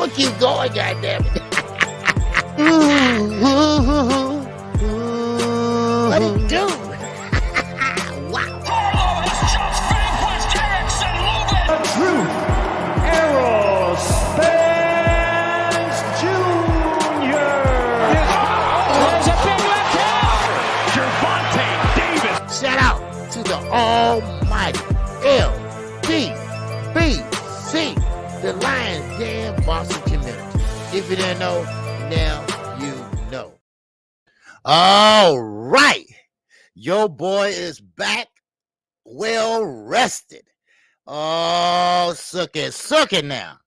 gonna keep going, goddammit. What it do? Wow. Thru Aerospace Jr. There's a big left hand. Gervonta Davis. Shout out to the almighty LBBC, the Lions Den Boston community. If you didn't know, now you know. All right. Your boy is back, well rested. Oh, sucking now.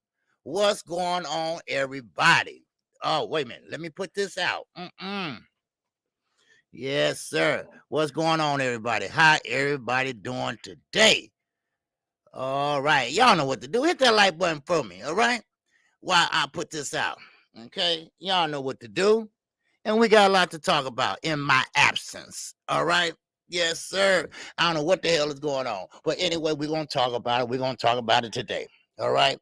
What's going on, everybody? Oh, wait a minute. Let me put this out. Yes, sir. What's going on, everybody? How everybody doing today? All right. Y'all know what to do. Hit that like button for me, all right? While I put this out, okay? Y'all know what to do. And we got a lot to talk about in my absence, all right? Yes, sir. I don't know what the hell is going on. But anyway, we're going to talk about it. We're going to talk about it today, all right?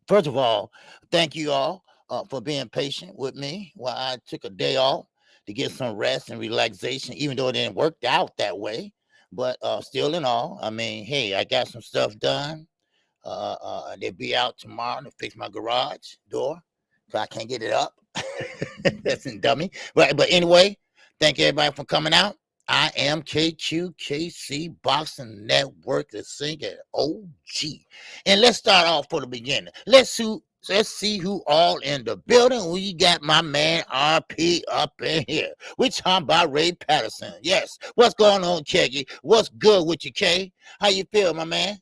First of all, thank you all for being patient with me while I took a day off to get some rest and relaxation, even though it didn't work out that way. But still in all, I mean, hey, I got some stuff done. They'll be out tomorrow to fix my garage door so I can't get it up. That's a dummy. But anyway, thank everybody for coming out. I am KQKC Boxing Network, the singing OG. And let's start off for the beginning. Let's see who all in the building. We got my man RP up in here. We're talking about Ray Patterson. Yes. What's going on, Keggy? What's good with you, K? How you feel, my man?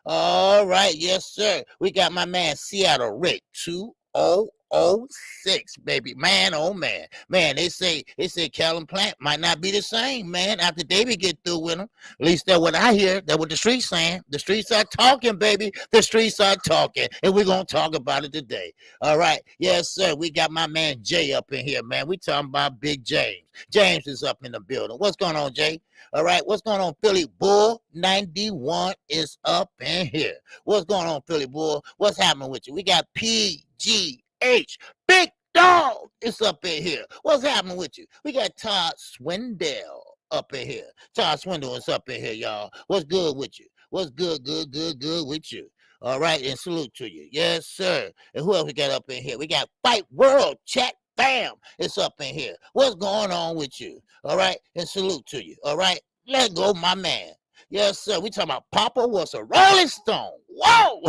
All right. Yes, sir. We got my man Seattle Rick 2006, baby. Man, oh man. Man, they say Callum Plant might not be the same, man, after David get through with him. At least that's what I hear. That's what the streets saying. The streets are talking, baby. The streets are talking. And we're going to talk about it today. All right. Yes, sir. We got my man Jay up in here, man. We talking about Big James. James is up in the building. What's going on, Jay? All right. What's going on, Philly Bull? 91 is up in here. What's going on, Philly Bull? What's happening with you? We got PGH. Big Dog is up in here. What's happening with you? We got Todd Swindell up in here. Todd Swindell is up in here, y'all. What's good with you? What's good with you? All right, and salute to you. Yes, sir. And who else we got up in here? We got Fight World Chat Fam. It's up in here. What's going on with you? All right, and salute to you. All right, let go, my man. Yes, sir. We talking about Papa was a Rolling Stone. Whoa,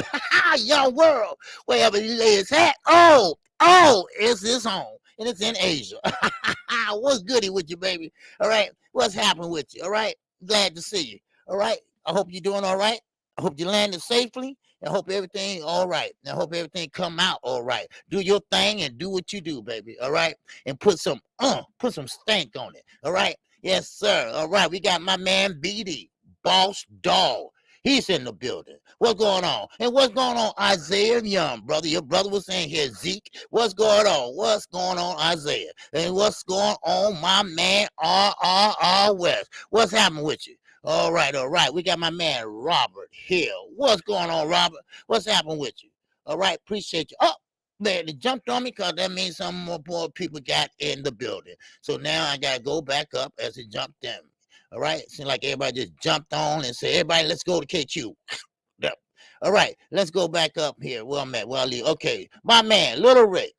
young world. Wherever he lay his hat. Oh, it's his home. And it's in Asia. What's goody with you, baby? All right. What's happening with you? All right. Glad to see you. All right. I hope you're doing all right. I hope you landed safely. I hope everything all right. I hope everything come out all right. Do your thing and do what you do, baby. All right. And put some stank on it. All right. Yes, sir. All right. We got my man BD, Boss Dog. He's in the building. What's going on? And what's going on, Isaiah Young, brother? Your brother was saying here, Zeke. What's going on? What's going on, Isaiah? And what's going on, my man, R West? What's happening with you? All right. We got my man, Robert Hill. What's going on, Robert? What's happening with you? All right. Appreciate you. Oh, man, they jumped on me because that means some more people got in the building. So now I got to go back up as it jumped in. All right. Seems like everybody just jumped on and said, everybody, let's go to KQ. Yep. All right. Let's go back up here. Where I'm at. Where I leave. Okay. My man, Little Rick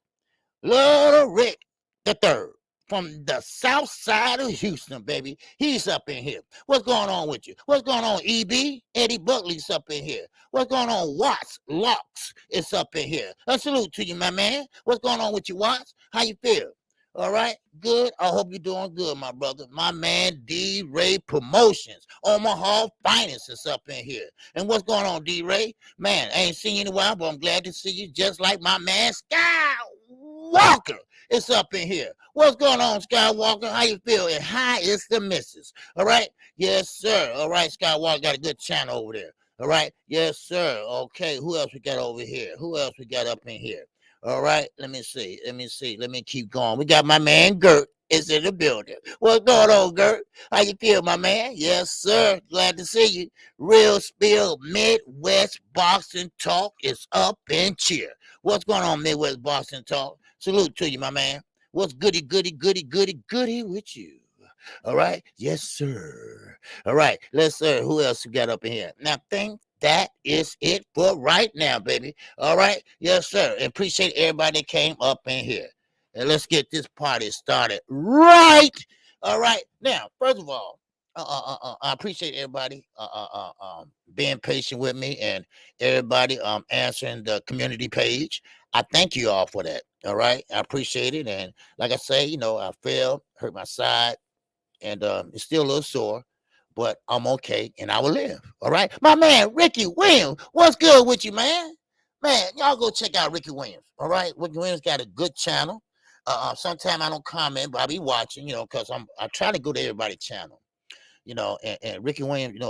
the third from the south side of Houston, baby. He's up in here. What's going on with you? What's going on, EB? Eddie Buckley's up in here. What's going on, Watts? Locks is up in here. A salute to you, my man. What's going on with you, Watts? How you feel? All right, good. I hope you're doing good, my brother. My man, D-Ray Promotions. Omaha Finance is up in here. And what's going on, D-Ray? Man, I ain't seen you in a while, but I'm glad to see you just like my man, Skywalker. It's up in here. What's going on, Skywalker? How you feel? And hi, it's the missus. All right? Yes, sir. All right, Skywalker got a good channel over there. All right? Yes, sir. Okay, who else we got over here? Who else we got up in here? All right, let me see. Let me keep going. We got my man Gert is in the building. What's going on, Gert? How you feel, my man? Yes, sir. Glad to see you. Real Spill Midwest Boxing Talk is up and cheer. What's going on, Midwest Boston Talk? Salute to you, my man. What's goody with you? All right. Yes, sir. All right. Let's who else we got up in here? Now, think that is it for right now, baby. All right. Yes, sir. And appreciate everybody that came up in here. And let's get this party started right. All right. Now, first of all, I appreciate everybody being patient with me and everybody answering the community page. I thank you all for that. All right. I appreciate it. And like I say, I fell, hurt my side, and it's still a little sore, but I'm okay and I will live. All right. My man, Ricky Williams, what's good with you, man? Man, y'all go check out Ricky Williams. All right. Ricky Williams got a good channel. Sometimes I don't comment, but I be watching, because I try to go to everybody's channel, and Ricky Williams,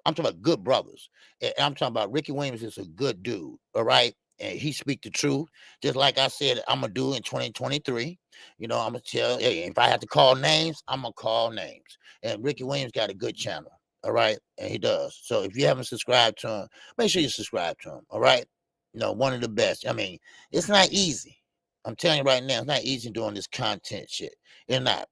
I'm talking about good brothers. And I'm talking about Ricky Williams is a good dude. All right. And he speak the truth, just like I said I'm gonna do in 2023. I'm gonna tell, hey, if I have to call names, I'm gonna call names. And Ricky Williams got a good channel, all right, and he does. So if you haven't subscribed to him, make sure you subscribe to him, all right. One of the best. I mean, it's not easy. I'm telling you right now, it's not easy doing this content shit. It's not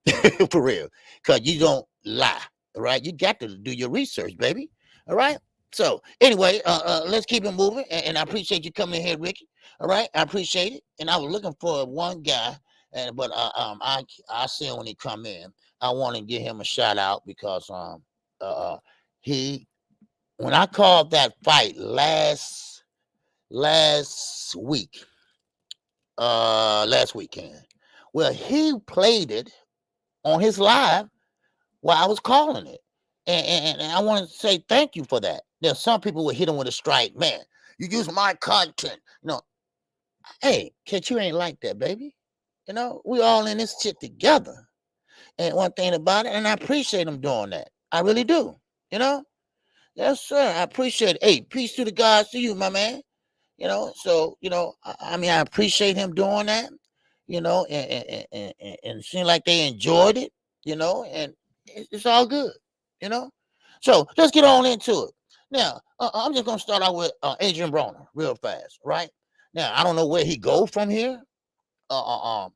for real, because you don't lie, all right. You got to do your research, baby, all right. So anyway, let's keep it moving, and I appreciate you coming in here, Ricky. All right, I appreciate it. And I was looking for one guy, but I see him when he come in. I want to give him a shout out because when I called that fight last weekend, well, he played it on his live while I was calling it. And I want to say thank you for that. There's some people would hit him with a strike. Man, you use my content. Hey, kid, you ain't like that, baby. We all in this shit together. And one thing about it, and I appreciate him doing that. I really do. Yes, sir. I appreciate it. Hey, peace to the gods to you, my man. So, I appreciate him doing that, and it seemed like they enjoyed it, and it's all good. So let's get on into it. Now, I'm just going to start out with Adrian Broner real fast, right? Now, I don't know where he go from here. I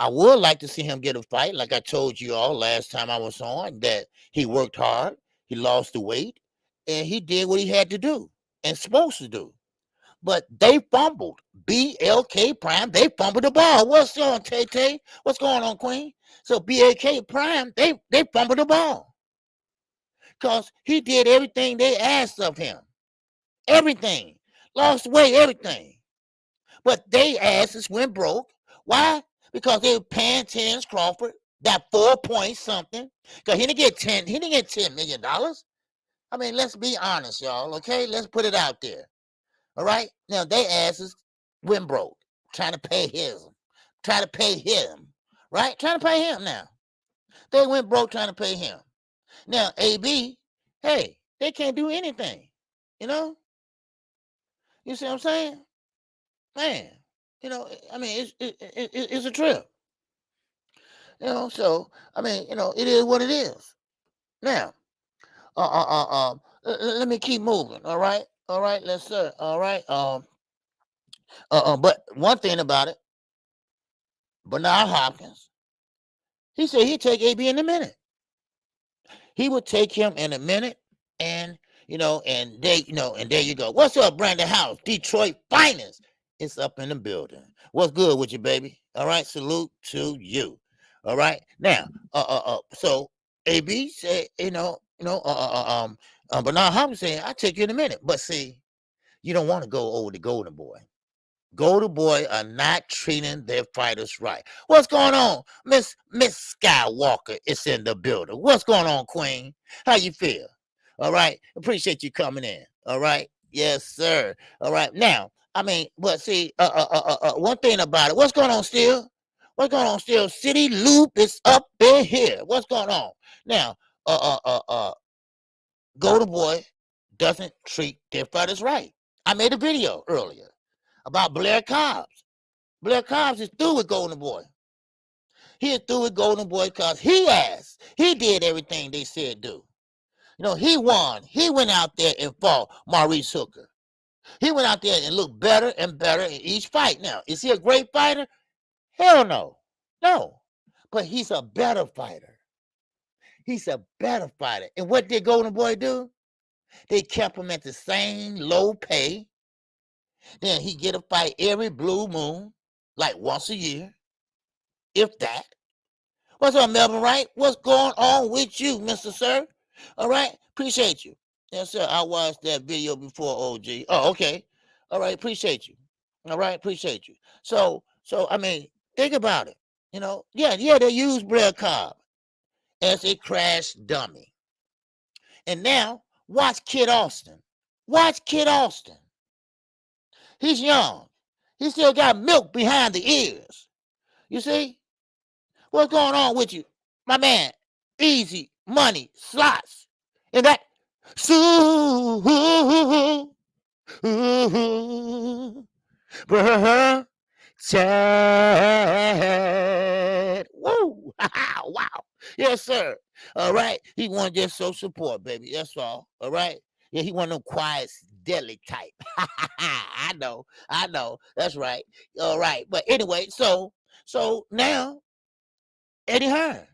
would like to see him get a fight. Like I told you all last time I was on, that he worked hard, he lost the weight, and he did what he had to do and supposed to do. But they fumbled. BLK Prime, they fumbled the ball. What's on, Tay? What's going on, Queen? So BLK Prime, they fumbled the ball. Because he did everything they asked of him. Everything. Lost weight, everything. But they asses went broke. Why? Because they were paying Terrence Crawford that 4 point something. Because he didn't get $10 million. I mean, let's be honest, y'all, okay? Let's put it out there. All right? Now, they asses went broke. Trying to pay him. Right? Trying to pay him now. They went broke trying to pay him. Now, AB, hey, they can't do anything, You see what I'm saying? Man, it's a trip. So, it is what it is. Now, let me keep moving, all right? All right, let's sir. All right. But one thing about it, Bernard Hopkins, he said he'd take AB in a minute. He would take him in a minute, and and there you go. What's up, Brandon House, Detroit finest? It's up in the building. What's good with you, baby? All right, salute to you. All right, now, so AB said, Bernard Hopkins said, I'll take you in a minute, but see, you don't want to go over to Golden Boy. Golden Boy are not treating their fighters right. What's going on? Miss Skywalker is in the building. What's going on, Queen? How you feel? All right. Appreciate you coming in. All right. Yes, sir. All right. Now, but see, one thing about it. What's going on, Still? What's going on, Still? City Loop is up in here. What's going on? Now, Golden Boy doesn't treat their fighters right. I made a video earlier about Blair Cobbs. Blair Cobbs is through with Golden Boy. He is through with Golden Boy because he did everything they said do. He won. He went out there and fought Maurice Hooker. He went out there and looked better and better in each fight. Now, is he a great fighter? Hell no. No. But he's a better fighter. He's a better fighter. And what did Golden Boy do? They kept him at the same low pay. Then he get a fight every blue moon, like once a year, if that. What's up, Melvin Wright? What's going on with you, Mr. Sir? All right, appreciate you. Yes, sir. I watched that video before, OG. Oh, okay. All right, appreciate you. All right, appreciate you. So I mean, think about it. You know, yeah, they use Brad Cobb as a crash dummy. And now, watch Kid Austin. Watch Kid Austin. He's young. He still got milk behind the ears. You see? What's going on with you? My man, easy money slots. And that Chad. Woo! Wow. Yes, sir. All right. He wanted just social support, baby. That's all. All right. Yeah, he one of them quiet, deadly type. I know. That's right. All right. But anyway, so now Eddie Hearn,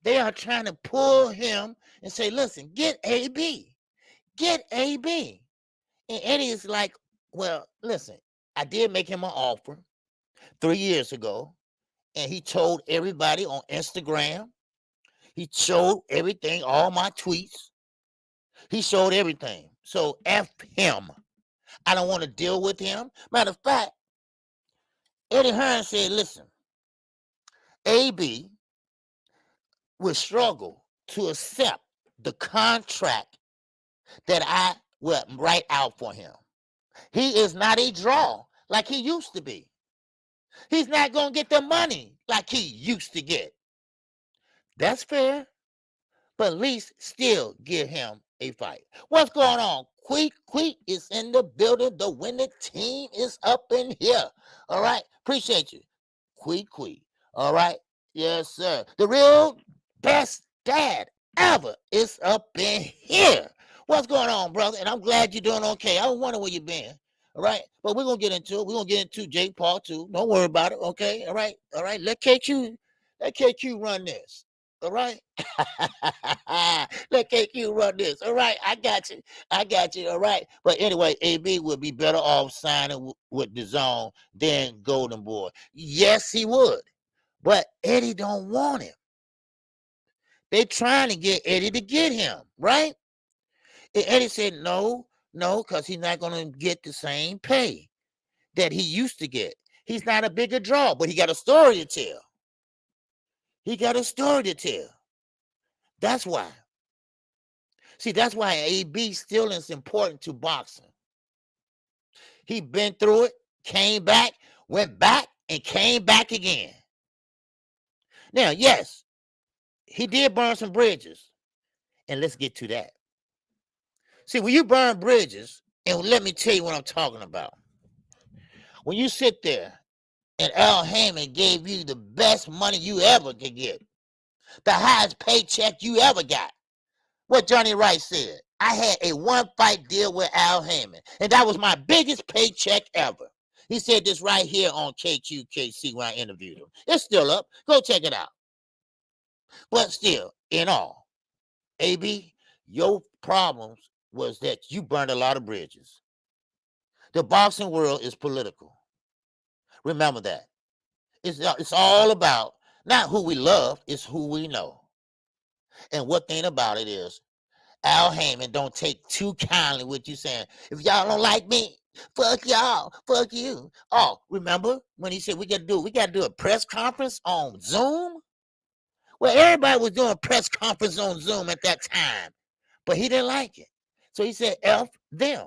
they are trying to pull him and say, listen, get AB. Get AB. And Eddie is like, well, listen, I did make him an offer 3 years ago, and he told everybody on Instagram. He showed everything, all my tweets. He showed everything. So F him. I don't want to deal with him. Matter of fact, Eddie Hearn said, listen, AB will struggle to accept the contract that I will write out for him. He is not a draw like he used to be. He's not going to get the money like he used to get. That's fair, but at least still give him a fight. What's going on? Queek is in the building. The winning team is up in here. All right. Appreciate you. Queek. All right. Yes, sir. The real best dad ever is up in here. What's going on, brother? And I'm glad you're doing okay. I was wondering where you been. All right. But we're going to get into it. We're going to get into Jake Paul too. Don't worry about it. Okay. All right. Let KQ run this. All right. Let KQ run this. All right. I got you. All right. But anyway, AB would be better off signing with the zone than Golden Boy. Yes, he would. But Eddie don't want him. They trying to get Eddie to get him, right? And Eddie said no, because he's not going to get the same pay that he used to get. He's not a bigger draw, but he got a story to tell. That's why. See, that's why AB still is important to boxing. He been through it, came back, went back, and came back again. Now, yes, he did burn some bridges. And let's get to that. See, when you burn bridges, and let me tell you what I'm talking about. When you sit there and Al Heyman gave you the best money you ever could get, the highest paycheck you ever got, what Johnny Wright said, I had a one-fight deal with Al Heyman, and that was my biggest paycheck ever. He said this right here on KQKC when I interviewed him. It's still up. Go check it out. But still, in all, AB, your problems was that you burned a lot of bridges. The boxing world is political. Remember that. It's all about not who we love, it's who we know. And one thing about it is, Al Heyman don't take too kindly what you saying. If y'all don't like me, fuck y'all, fuck you. Oh, remember when he said we got to do a press conference on Zoom? Well, everybody was doing a press conference on Zoom at that time, but he didn't like it. So he said, F them.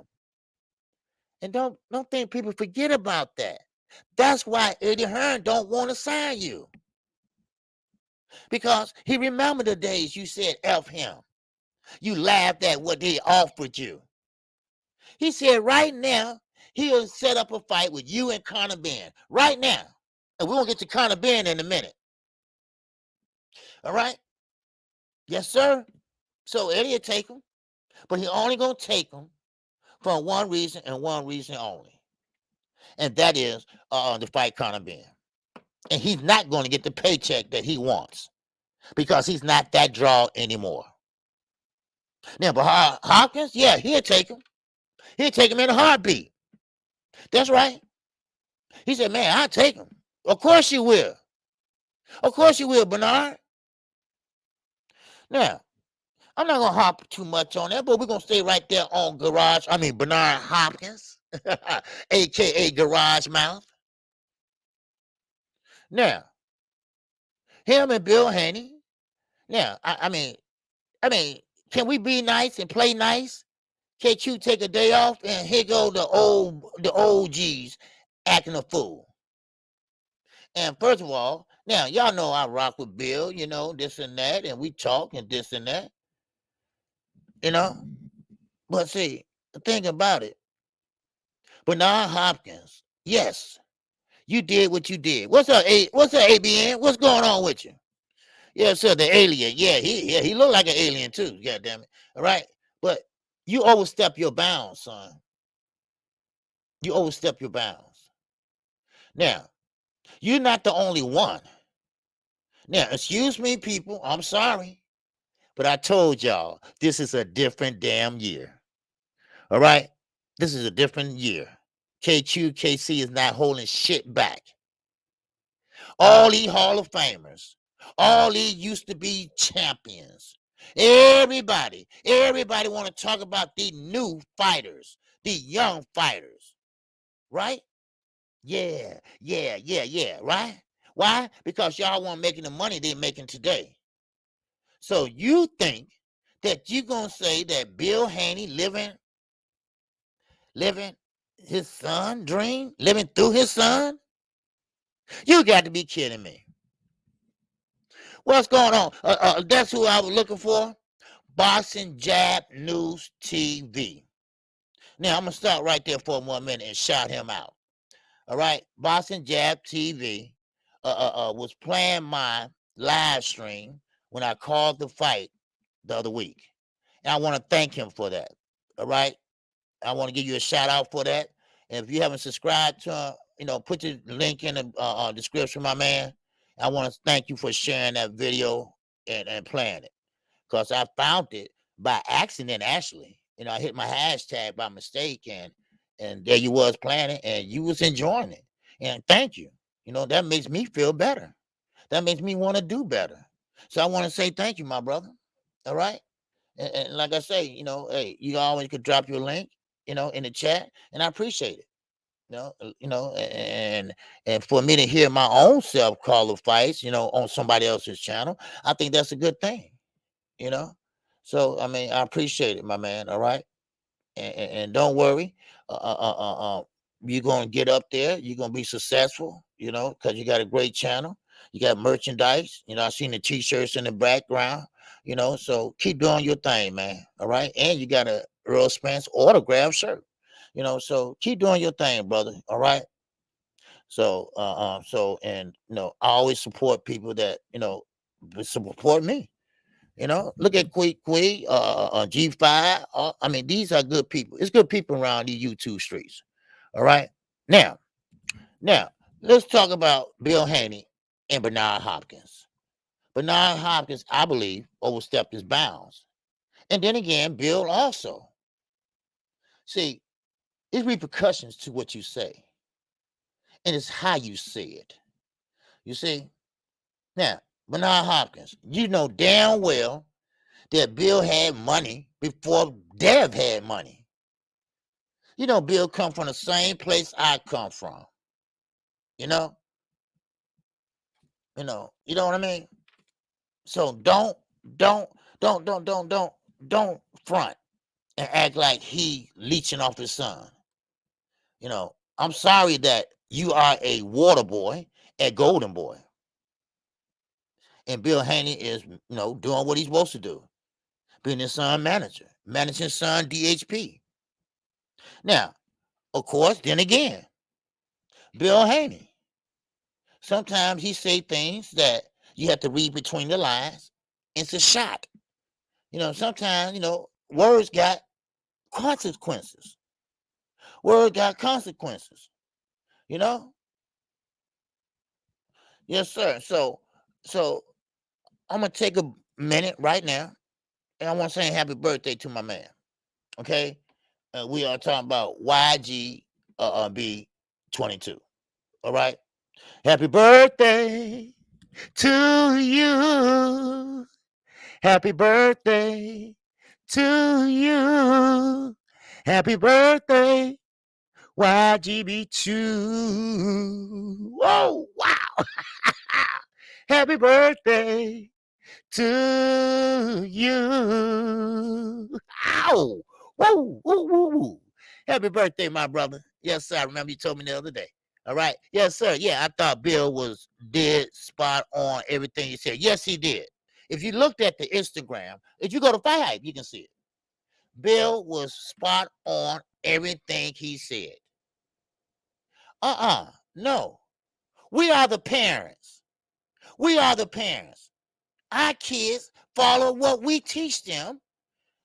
And don't think people forget about that. That's why Eddie Hearn don't want to sign you. Because he remembered the days you said F him. You laughed at what they offered you. He said right now, he'll set up a fight with you and Conor Benn. Right now. And we're going to get to Conor Benn in a minute. All right? Yes, sir. So Eddie will take him. But he only going to take him for one reason and one reason only. And that is the fight Conor Benn. And he's not going to get the paycheck that he wants because he's not that draw anymore. Now, but Hopkins, yeah, he'll take him. He'll take him in a heartbeat. That's right. He said, man, I'll take him. Of course you will. Of course you will, Bernard. Now, I'm not going to hop too much on that, but we're going to stay right there on Bernard Hopkins, a.k.a. Garage Mouth. Now, him and Bill Haney. Now, I mean, can we be nice and play nice? KQ take a day off and here go the OGs acting a fool. And first of all, now y'all know I rock with Bill, you know, this and that, and we talk and this and that, you know. But see, the thing about it, Bernard Hopkins, yes, you did what you did. What's up, ABN? What's going on with you? Yeah, sir, the alien. Yeah, he looked like an alien too. God damn it. All right. But you overstep your bounds, son. You overstep your bounds. Now, you're not the only one. Now, excuse me, people. I'm sorry. But I told y'all, this is a different damn year. All right? This is a different year. KQKC is not holding shit back. All these Hall of Famers, all these used to be champions. Everybody want to talk about the new fighters, the young fighters, right? Yeah, right? Why? Because y'all weren't making the money they're making today. So you think that you're going to say that Bill Haney living his son dream, living through his son? You got to be kidding me. What's going on? That's who I was looking for. Boxing Jab News TV. Now, I'm going to stop right there for 1 minute and shout him out. All right? Boxing Jab TV was playing my live stream when I called the fight the other week. And I want to thank him for that. All right? I want to give you a shout out for that. And if you haven't subscribed to him, you know, put the link in the description, my man. I want to thank you for sharing that video and playing it. Because I found it by accident, actually. You know, I hit my hashtag by mistake, and there you was playing it, and you was enjoying it. And thank you. You know, that makes me feel better. That makes me want to do better. So I want to say thank you, my brother. All right? And like I say, you know, hey, you always could drop your link, you know, in the chat, and I appreciate it. And for me to hear my own self call the fights, you know, on somebody else's channel, I think that's a good thing, you know. So I mean, I appreciate it, my man. All right, and don't worry, you're gonna get up there. You're gonna be successful, you know, because you got a great channel. You got merchandise. You know, I seen the T-shirts in the background. You know, so keep doing your thing, man. All right, and you got a Earl Spence autograph shirt. You know, so keep doing your thing, brother. All right. So, and you know, I always support people that, you know, support me. You know, look at Quee, G5. I mean, these are good people. It's good people around these YouTube streets. All right. Now, let's talk about Bill Haney and Bernard Hopkins. Bernard Hopkins, I believe, overstepped his bounds. And then again, Bill also. See, there's repercussions to what you say. And it's how you say it. You see? Now, Bernard Hopkins, you know damn well that Bill had money before Dev had money. You know, Bill come from the same place I come from. You know? You know what I mean? So don't front and act like he leeching off his son. You know, I'm sorry that you are a water boy, a golden boy. And Bill Haney is, you know, doing what he's supposed to do. Being his son manager, managing son DHP. Now, of course, then again, Bill Haney. Sometimes he say things that you have to read between the lines. It's a shot. You know, sometimes, you know, words got consequences. Word got consequences, you know? Yes, sir. So I'm gonna take a minute right now, and I want to say happy birthday to my man. Okay, we are talking about YG B22. All right, happy birthday to you. Happy birthday to you. Happy birthday, YGB2. Whoa, wow. Happy birthday to you. Ow. Woo, woo, woo, woo. Happy birthday, my brother. Yes, sir. I remember you told me the other day. All right. Yes, sir. Yeah, I thought Bill was dead spot on everything he said. Yes, he did. If you looked at the Instagram, if you go to Fight Hype, you can see it. Bill was spot on everything he said. No. We are the parents. We are the parents. Our kids follow what we teach them.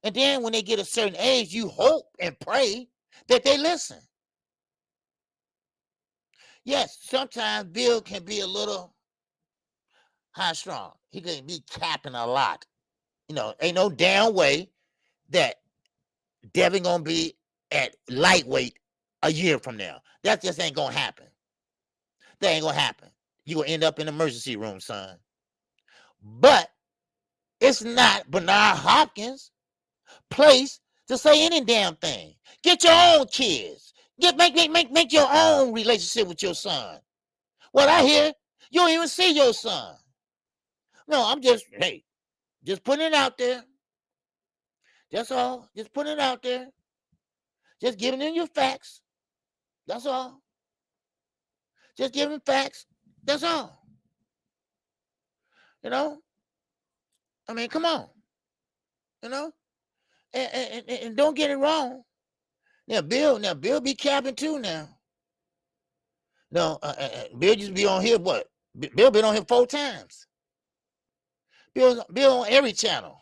And then when they get a certain age, you hope and pray that they listen. Yes, sometimes Bill can be a little high strong. He can be capping a lot. You know, ain't no damn way that Devin gonna be at lightweight a year from now. That just ain't gonna happen. That ain't gonna happen. You gonna end up in the emergency room, son. But it's not Bernard Hopkins' place to say any damn thing. Get your own kids. Make your own relationship with your son. What I hear, you don't even see your son. No, I'm just putting it out there. That's all. Just putting it out there. Just giving them your facts. That's all. Just giving facts. That's all. You know? I mean, come on. You know? And don't get it wrong. Now Bill be capping too now. No, Bill just be on here, what? Bill been on here 4 times. Bill on every channel.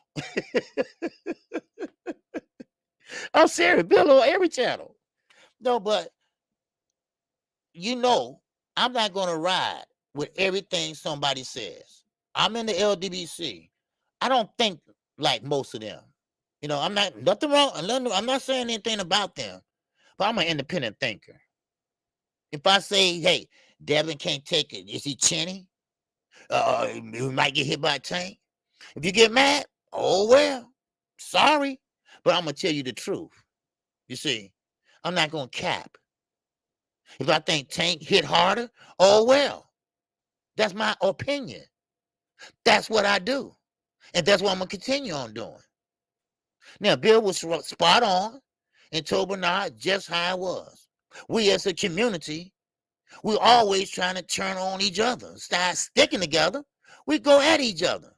I'm serious. Bill on every channel. No, but you know, I'm not going to ride with everything somebody says. I'm in the LDBC. I don't think like most of them. You know, I'm not nothing wrong. I'm not saying anything about them, but I'm an independent thinker. If I say, hey, Devin can't take it, is he chinny? You might get hit by a tank. If you get mad, oh well, sorry, but I'm gonna tell you the truth. You see, I'm not gonna cap. If I think Tank hit harder, oh well, that's my opinion. That's what I do, and that's what I'm gonna continue on doing. Now, Bill was spot on and told Bernard just how it was. We as a community, we're always trying to turn on each other, start sticking together. We go at each other.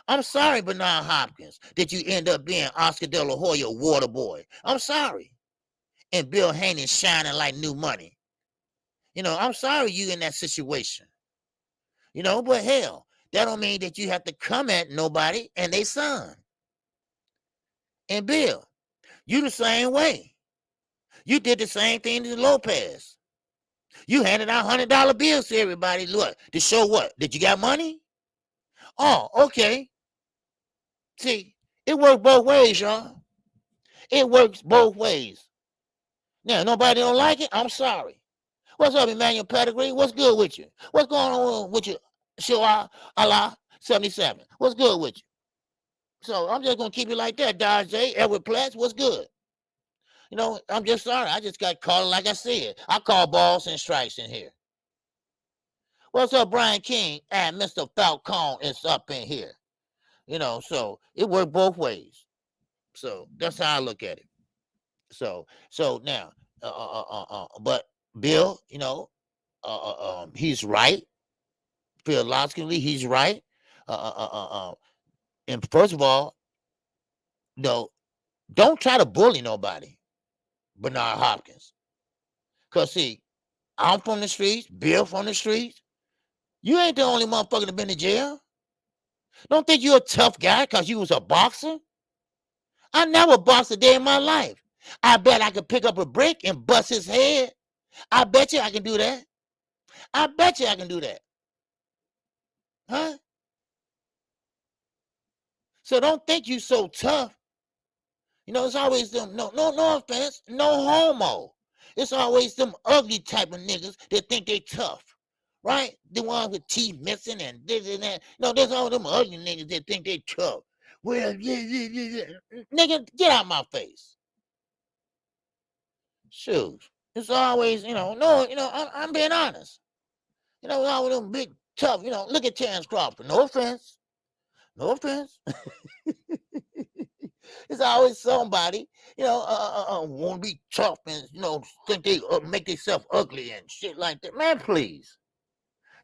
I'm sorry, Bernard Hopkins, that you end up being Oscar De La Hoya water boy. I'm sorry. And Bill Haney shining like new money. You know, I'm sorry you in that situation. You know, but hell, that don't mean that you have to come at nobody and they son. And Bill, you the same way. You did the same thing to Lopez. You handed out $100 bills to everybody. Look, to show what? That you got money? Oh, okay. See, it works both ways, y'all. It works both ways. Now, nobody don't like it? I'm sorry. What's up, Emmanuel Pedigree? What's good with you? What's going on with you? Show Allah 77. What's good with you? So I'm just going to keep it like that. Dodge J, Edward Platts, what's good? You know, I'm just sorry. I just got called like I said. I call balls and strikes in here. What's up, Brian King? And Mr. Falcone is up in here. You know, so it worked both ways. So that's how I look at it. So now, but Bill, you know, he's right. Theologically, he's right. And first of all, no, don't try to bully nobody, Bernard Hopkins. Because, see, I'm from the streets, Bill from the streets. You ain't the only motherfucker that been in jail. Don't think you're a tough guy because you was a boxer. I never boxed a day in my life. I bet I could pick up a brick and bust his head. I bet you I can do that. I bet you I can do that. Huh? So don't think you so tough. You know, it's always them, no offense, no homo. It's always them ugly type of niggas that think they tough. Right? The ones with teeth missing and this and that. No, there's all them ugly niggas that think they tough. Well, yeah. Nigga, get out my face. Shoot. It's always, I'm being honest. All of them big tough, look at Terrence Crawford. No offense. No offense. It's always somebody, want to be tough and, think they make themselves ugly and shit like that. Man, please.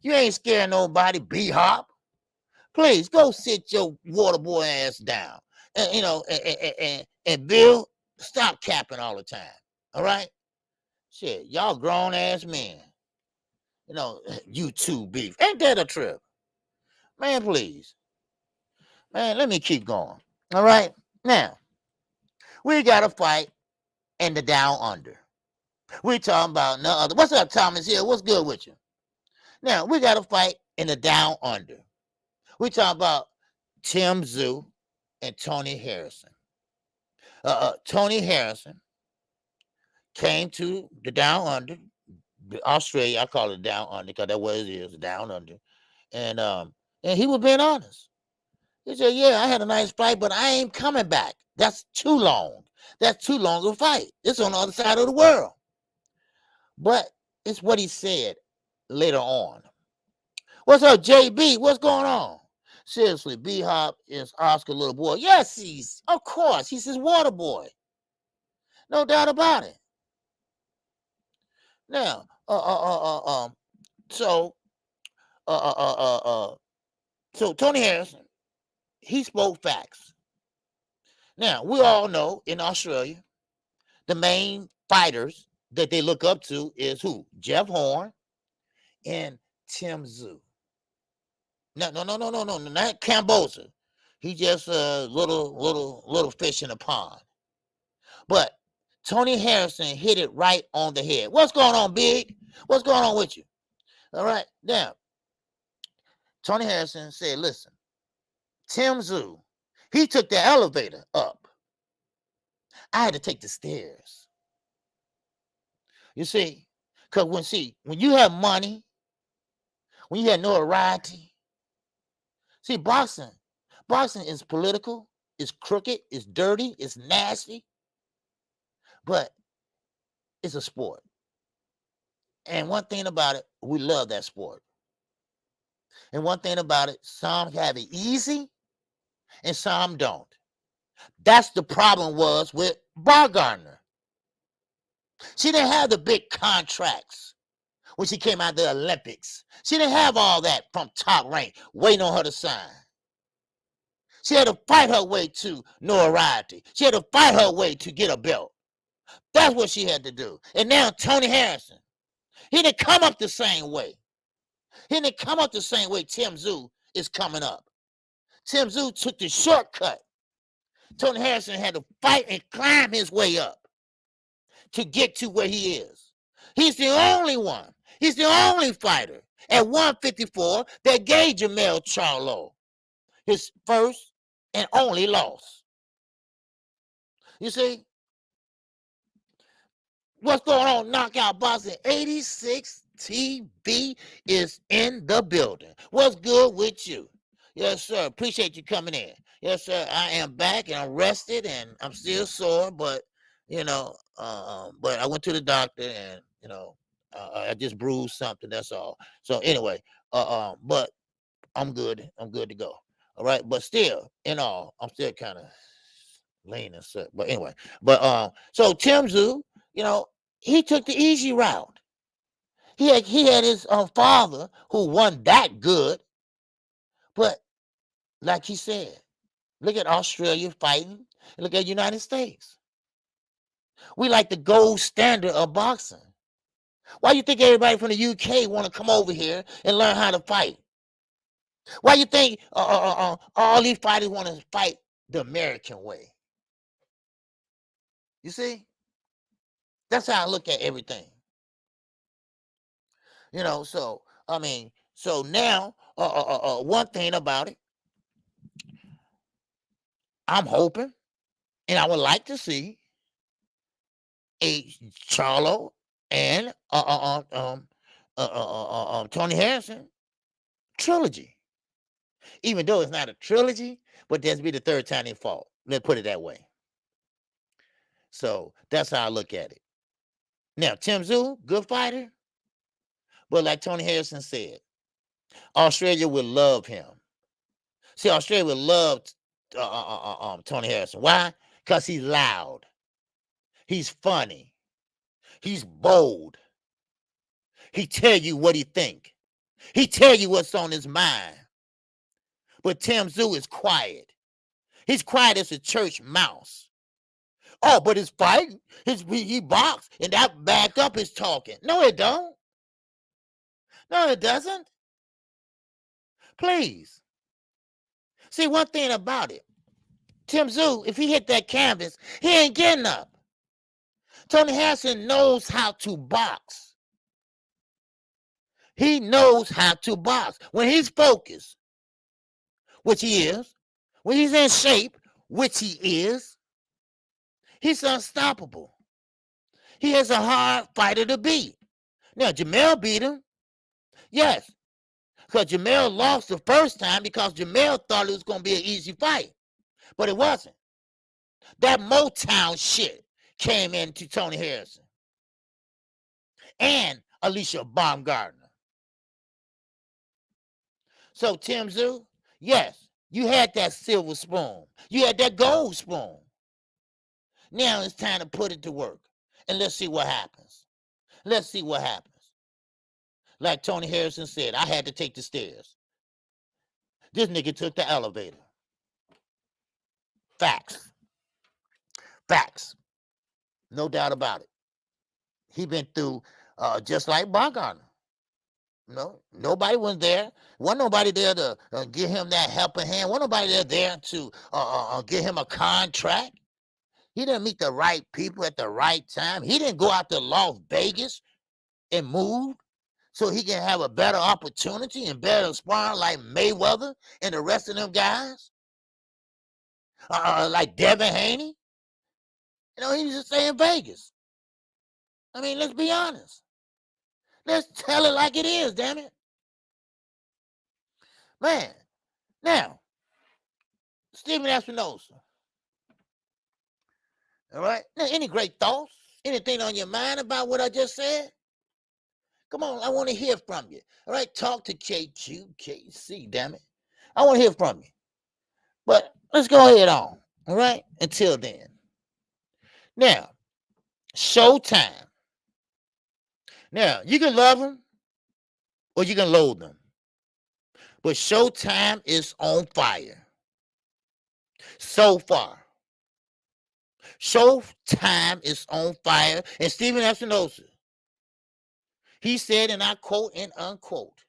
You ain't scaring nobody, B-Hop. Please, go sit your water boy ass down. And Bill, stop capping all the time. All right? Shit, y'all grown ass men. You two beef. Ain't that a trip? Man, please. Man, let me keep going. All right? Now, we got to fight in the down under. We talking about no other. What's up, Thomas here? What's good with you? Now, we got to fight in the down under. We talking about Tszyu and Tony Harrison. Tony Harrison came to the down under, Australia. I call it down under because that's what it is, down under. And he was being honest. He said, yeah, I had a nice fight, but I ain't coming back. That's too long. That's too long a fight. It's on the other side of the world. But it's what he said later on. What's up, JB? What's going on? Seriously, B-Hop is Oscar little boy. Yes, of course, he's his water boy. No doubt about it. Now, so Tony Harrison, he spoke facts. Now, we all know in Australia, the main fighters that they look up to is who? Jeff Horn and Tszyu. No, not Gamboa. He just a little fish in a pond. But Tony Harrison hit it right on the head. What's going on, Big? What's going on with you? All right, now, Tony Harrison said, listen, Tszyu, he took the elevator up. I had to take the stairs. You see, because when you have money, when you have notoriety, see, boxing is political, it's crooked, it's dirty, it's nasty, but it's a sport. And one thing about it, we love that sport. And one thing about it, some have it easy and some don't. That's the problem was with Gardner. She didn't have the big contracts when she came out of the Olympics. She didn't have all that from Top Rank waiting on her to sign. She had to fight her way to notoriety. She had to fight her way to get a belt. That's what she had to do. And now Tony Harrison, he didn't come up the same way. He didn't come up the same way Tszyu is coming up. Tszyu took the shortcut. Tony Harrison had to fight and climb his way up to get to where he is. He's the only one. He's the only fighter at 154 that gave Jermell Charlo his first and only loss. You see? What's going on, Knockout Boxing? 86 TV is in the building. What's good with you? Yes, sir. Appreciate you coming in. Yes, sir. I am back and I'm rested and I'm still sore, but but I went to the doctor and I just bruised something. That's all. So anyway, but I'm good. I'm good to go. All right, but still, in all, I'm still kind of lean and stuff. But anyway, so Tszyu, he took the easy route. He had his father who won that good, but like he said, look at Australia fighting, and look at United States. We like the gold standard of boxing. Why you think everybody from the UK want to come over here and learn how to fight? Why you think all these fighters want to fight the American way? You see? That's how I look at everything. You know, so I mean, so now, one thing about it, I'm hoping, and I would like to see a Charlo and Tony Harrison trilogy. Even though it's not a trilogy, but that's be the third time they fought. Let's put it that way. So that's how I look at it. Now, Tszyu, good fighter, but like Tony Harrison said, Australia would love him. See, Australia would love Tony Harrison. Why? Because he's loud. He's funny. He's bold. He tell you what he think. He tell you what's on his mind. But Tszyu is quiet. He's quiet as a church mouse. Oh, but his fight, he box, and that back up his talking. No, it don't. No, it doesn't. Please. See, one thing about it, Tszyu, if he hit that canvas, he ain't getting up. Tony Harrison knows how to box. He knows how to box. When he's focused, which he is, when he's in shape, which he is, he's unstoppable. He is a hard fighter to beat. Now, Jamel beat him. Yes. Because Jamel lost the first time because Jamel thought it was going to be an easy fight. But it wasn't. That Motown shit came into Tony Harrison. And Alicia Baumgartner. So, Tszyu, yes, you had that silver spoon. You had that gold spoon. Now it's time to put it to work. And let's see what happens. Let's see what happens. Like Tony Harrison said, I had to take the stairs. This nigga took the elevator. Facts. Facts. No doubt about it. He been through just like Baumgartner. No, nobody was there. Wasn't nobody there to give him that helping hand. Wasn't nobody there to give him a contract. He didn't meet the right people at the right time. He didn't go out to Las Vegas and move so he can have a better opportunity and better sparring like Mayweather and the rest of them guys. Like Devin Haney. You know, he was just stay in Vegas. I mean, let's be honest. Let's tell it like it is, damn it. Man, now, Stephen Espinosa. All right? Now, any great thoughts? Anything on your mind about what I just said? Come on, I want to hear from you. All right, talk to KQKC, damn it. I want to hear from you. But let's go ahead on. All right? Until then. Now, Showtime. Now, you can love them or you can loathe them. But Showtime is on fire. So far. Showtime is on fire. And Stephen Espinosa, he said, and I quote and unquote,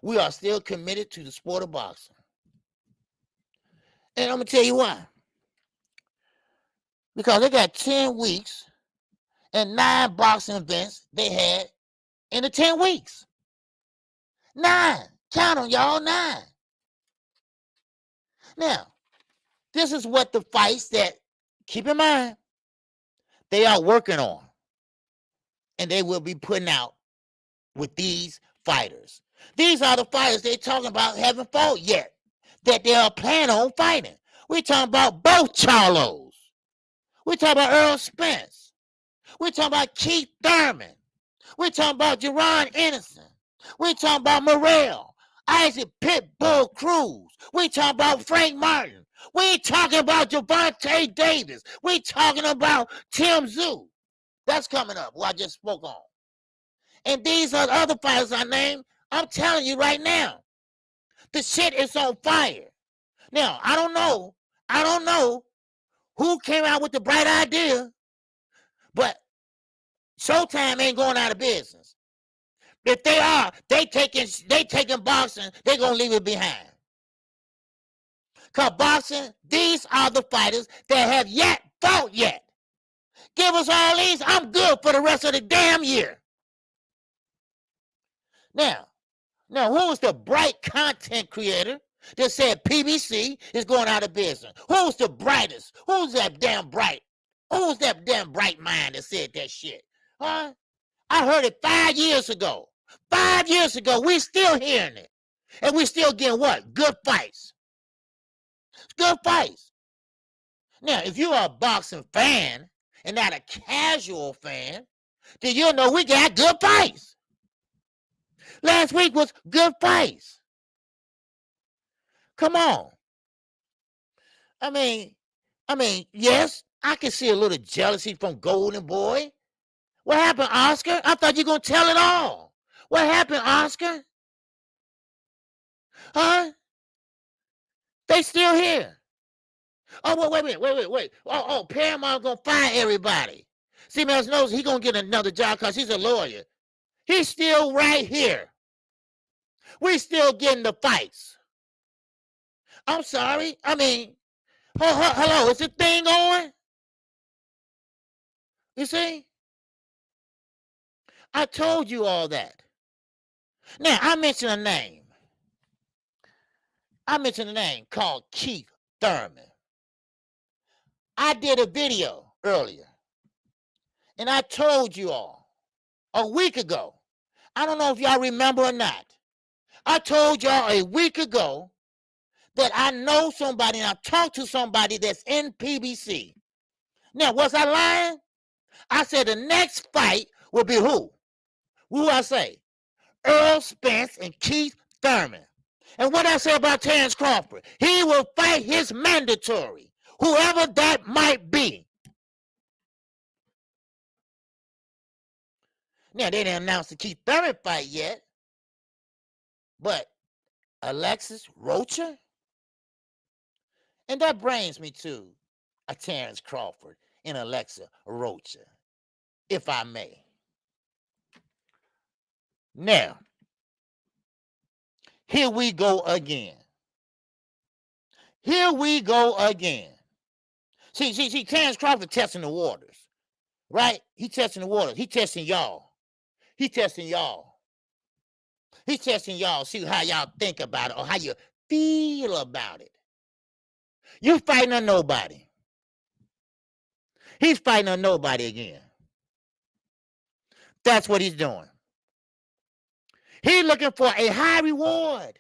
we are still committed to the sport of boxing. And I'm going to tell you why. Because they got 10 weeks and 9 boxing events they had in the 10 weeks. 9. Count them, y'all, 9. Now, this is what the fights that, keep in mind, they are working on. And they will be putting out with these fighters. These are the fighters they're talking about haven't fought yet, that they are planning on fighting. We're talking about both Charlos. We're talking about Earl Spence. We're talking about Keith Thurman. We're talking about Jerron Anderson. We're talking about Morrell, Isaac Pitbull Cruz. We're talking about Frank Martin. We're talking about Gervonta Davis. We're talking about Tszyu. That's coming up, who I just spoke on. And these are the other fighters I named. I'm telling you right now, the shit is on fire. Now, I don't know who came out with the bright idea, but Showtime ain't going out of business. If they are, they taking boxing, they gonna leave it behind. Because boxing, these are the fighters that have yet fought yet. Give us all these. I'm good for the rest of the damn year. Now, who was the bright content creator that said PBC is going out of business? Who's the brightest? Who's that damn bright? Who's that damn bright mind that said that shit? Huh? I heard it 5 years ago. 5 years ago, we still hearing it. And we still getting what? Good fights. Good fights. Now, if you are a boxing fan and not a casual fan, then you'll know we got good fights. Last week was good fights. Come on. I mean, yes, I can see a little jealousy from Golden Boy. What happened, Oscar? I thought you were going to tell it all. What happened, Oscar? Huh? They still here. Oh, wait. Oh, Paramount going to fire everybody. See, man, knows he going to get another job because he's a lawyer. He's still right here. We still getting the fights. I'm sorry. I mean, hello, is the thing on? You see? I told you all that. Now, I mentioned a name. Called Keith Thurman. I did a video earlier, and I told you all a week ago. I don't know if y'all remember or not. I told y'all a week ago that I know somebody and I've talked to somebody that's in PBC. Now, was I lying? I said the next fight will be who? Who I say? Earl Spence and Keith Thurman. And what I say about Terrence Crawford? He will fight his mandatory, whoever that might be. Now, they didn't announce the Keith Thurman fight yet, but Alexis Rocha? And that brings me to a Terrence Crawford and Alexa Rocha, if I may. Now, here we go again. See, Terrence Crawford testing the waters, right? He testing the waters. He testing y'all. See how y'all think about it or how you feel about it. You fighting on nobody. He's fighting on nobody again. That's what he's doing. He's looking for a high reward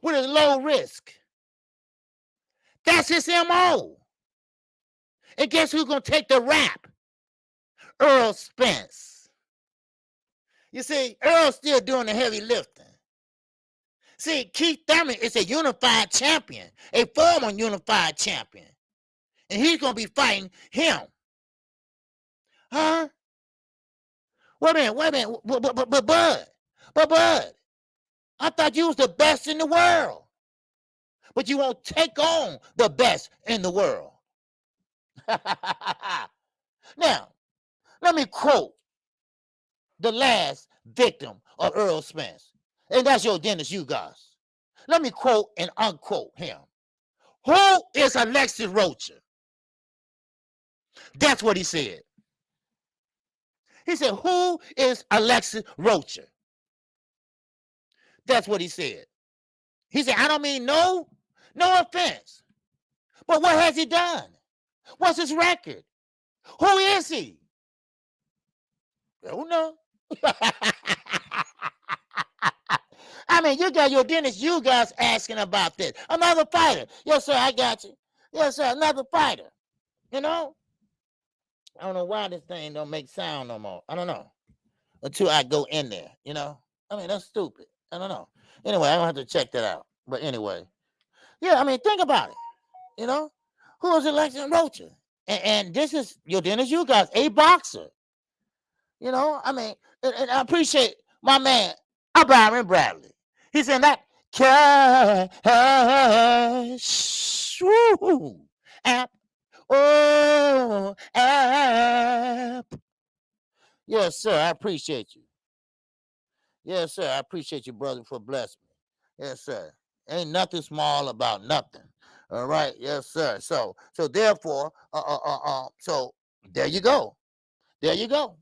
with a low risk. That's his MO. And guess who's going to take the rap? Earl Spence. You see, Earl's still doing the heavy lifting. See, Keith Thurman is a unified champion, a former unified champion. And he's going to be fighting him. Huh? Wait a minute. But Bud, I thought you was the best in the world. But you won't take on the best in the world. Now, let me quote the last victim of Earl Spence. And that's your Dennis, you guys. Let me quote and unquote him. Who is Alexis Rocha? That's what he said. He said, who is Alexis Rocha? That's what he said. He said, I don't mean no offense. But what has he done? What's his record? Who is he? I don't know. I mean, you got your Dennis, you guys asking about this. Another fighter. Yes, sir, I got you. Yes, sir, another fighter. You know? I don't know why this thing don't make sound no more. I don't know. Until I go in there, you know? I mean, that's stupid. I don't know. Anyway, I don't have to check that out. But anyway. Yeah, I mean, think about it. You know? Who is Alexis Rocha? And this is your Dennis, you guys, a boxer. You know? I mean, and I appreciate my man, Byron Bradley. He said that cash app. Oh, app. Yes, sir. I appreciate you. Yes, sir. I appreciate you, brother, for blessing me. Yes, sir. Ain't nothing small about nothing. All right. Yes, sir. So therefore, so There you go. There you go.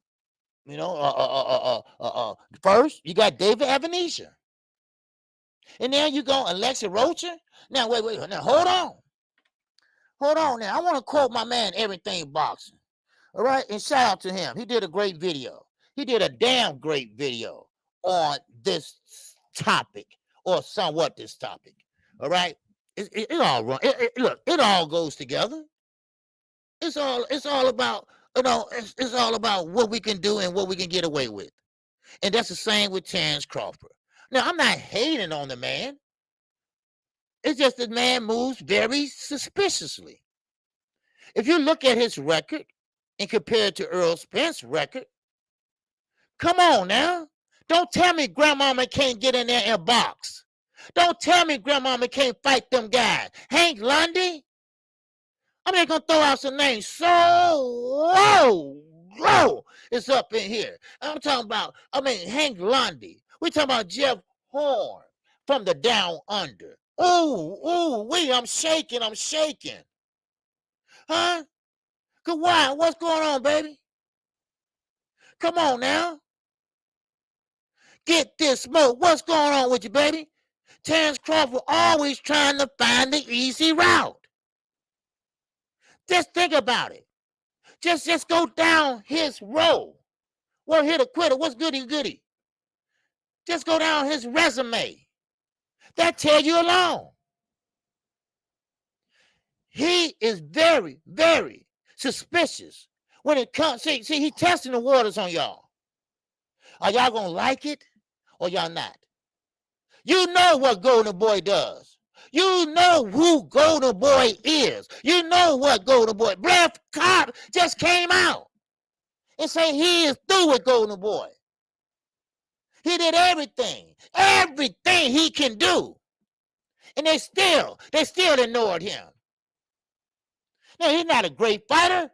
You know, first you got David Evanesha. And then you go Alexa Rocha. Now, wait. Now, hold on. Hold on now. I want to quote my man, Everything Boxing. All right. And shout out to him. He did a great video. He did a damn great video on this topic or somewhat this topic. All right. It all run. Look, it all goes together. It's all about, it's all about what we can do and what we can get away with. And that's the same with Terrence Crawford. Now, I'm not hating on the man. It's just the man moves very suspiciously. If you look at his record and compare it to Earl Spence's record, come on now. Don't tell me Grandmama can't get in there and box. Don't tell me Grandmama can't fight them guys. Hank Lundy? I'm just going to throw out some names. So low it's up in here. I'm talking about, Hank Lundy. We're talking about Jeff Horn from the Down Under. I'm shaking. Huh? Why? What's going on, baby? Come on now. Get this smoke. What's going on with you, baby? Terrence Crawford always trying to find the easy route. Just think about it. Just go down his road. Well, hit a quitter. What's goody? Just go down his resume. That tells you alone. He is very, very suspicious when it comes. See, he's testing the waters on y'all. Are y'all going to like it or y'all not? You know what Golden Boy does. You know who Golden Boy is. You know what Golden Boy. Brett Cobb just came out and say he is through with Golden Boy. He did everything he can do. And they still ignored him. Now, he's not a great fighter,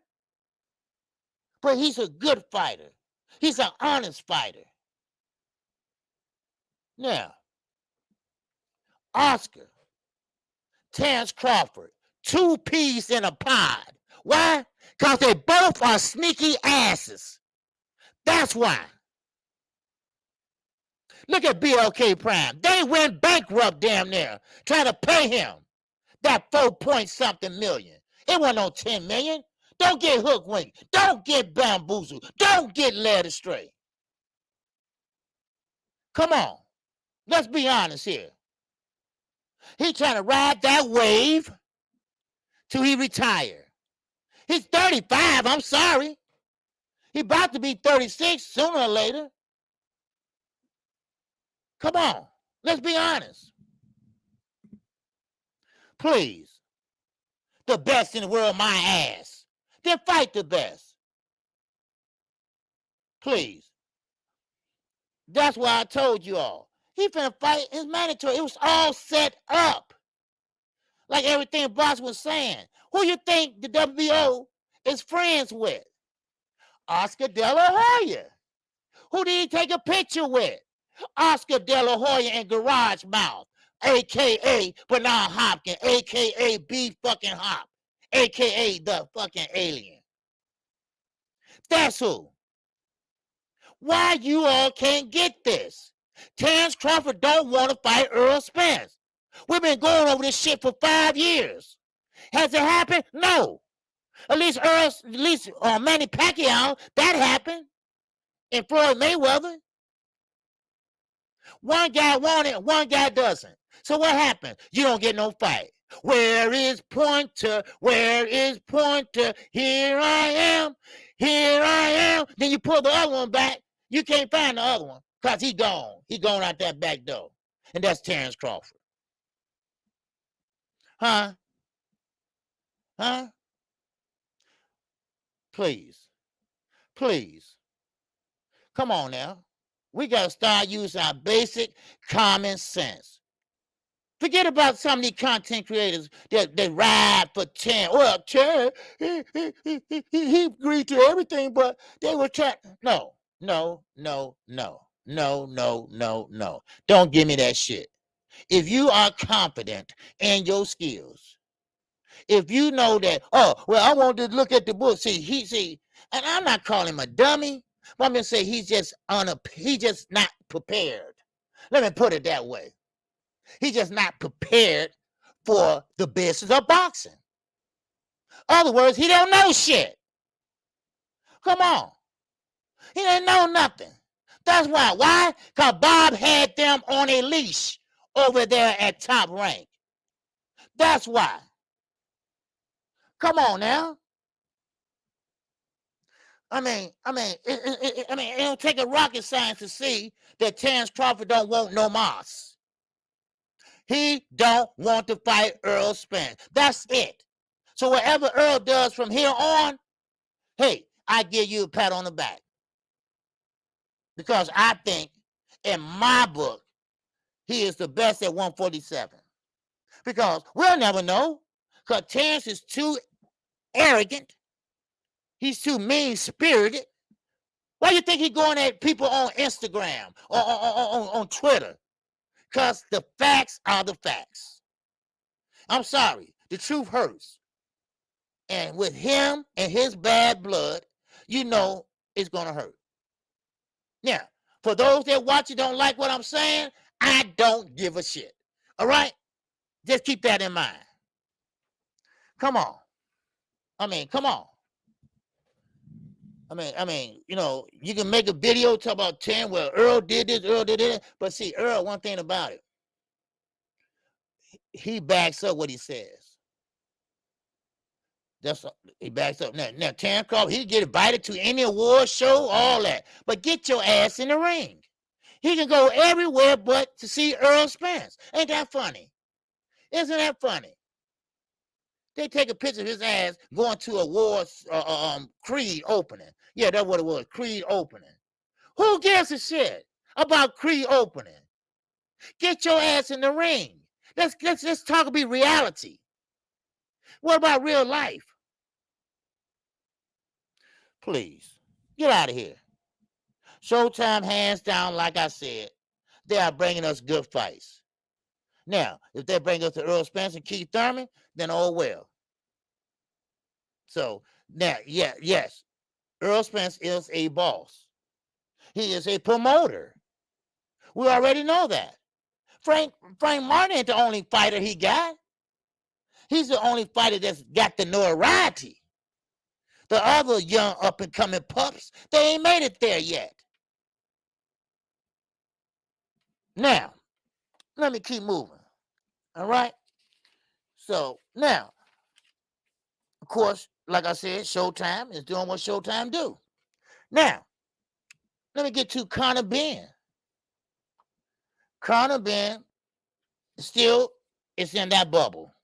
but he's a good fighter. He's an honest fighter. Now, Oscar, Terrence Crawford, 2 peas in a pod. Why? Because they both are sneaky asses. That's why. Look at BLK Prime. They went bankrupt damn near trying to pay him that 4-point-something million. It wasn't no 10 million. Don't get hook-winked. Don't get bamboozled. Don't get led astray. Come on. Let's be honest here. He trying to ride that wave till he retire. He's 35, I'm sorry. He about to be 36 sooner or later. Come on, let's be honest. Please. The best in the world, my ass. Then fight the best. Please. That's why I told you all. He finna fight his mandatory. It was all set up. Like everything Boss was saying. Who you think the WBO is friends with? Oscar De La Hoya. Who did he take a picture with? Oscar De La Hoya and Garage Mouth, a.k.a. Bernard Hopkins, a.k.a. B fucking Hop, a.k.a. the fucking alien. That's who. Why you all can't get this? Terrence Crawford don't want to fight Earl Spence. We've been going over this shit for 5 years. Has it happened? No. At least Manny Pacquiao, that happened. And Floyd Mayweather. One guy want it, one guy doesn't. So what happened? You don't get no fight. Where is Pointer? Where is Pointer? Here I am. Here I am. Then you pull the other one back. You can't find the other one because he gone. He gone out that back door. And that's Terrence Crawford. Huh? Huh? Please. Please. Come on now. We got to start using our basic common sense. Forget about some of these content creators that ride for 10. Well, Chad, he agreed to everything, but they were trying. No. Don't give me that shit. If you are confident in your skills, if you know that, oh, well, I want to look at the book. See, and I'm not calling him a dummy, but I'm gonna say he's just not prepared. Let me put it that way. He's just not prepared for the business of boxing. In other words, he don't know shit. Come on. He didn't know nothing. That's why. Why? Because Bob had them on a leash over there at Top Rank. That's why. Come on now. I mean, it don't take a rocket science to see that Terrence Crawford don't want no moss. He don't want to fight Earl Spence. That's it. So whatever Earl does from here on, hey, I give you a pat on the back. Because I think, in my book, he is the best at 147. Because we'll never know. Because Terrence is too arrogant. He's too mean-spirited. Why do you think he's going at people on Instagram or on Twitter? Because the facts are the facts. I'm sorry. The truth hurts. And with him and his bad blood, you know it's going to hurt. Now, for those that watch it don't like what I'm saying, I don't give a shit. All right? Just keep that in mind. Come on. Come on. You know, you can make a video talk about 10 where Earl did this, Earl did it. But see, Earl, one thing about it, he backs up what he says. He backs up. Now Terrence Crawford, he get invited to any award show, all that. But get your ass in the ring. He can go everywhere but to see Earl Spence. Ain't that funny? Isn't that funny? They take a picture of his ass going to awards, Creed opening. Yeah, that's what it was, Creed opening. Who gives a shit about Creed opening? Get your ass in the ring. Let's talk about reality. What about real life? Please, get out of here. Showtime, hands down, like I said, they are bringing us good fights. Now, if they bring us to Earl Spence and Keith Thurman, then oh well. So, now, yes, Earl Spence is a boss. He is a promoter. We already know that. Frank Martin ain't the only fighter he got. He's the only fighter that's got the notoriety. The other young up-and-coming pups, they ain't made it there yet. Now, let me keep moving. All right? So, now, of course, like I said, Showtime is doing what Showtime do. Now, let me get to Conor Benn. Conor Benn still is in that bubble.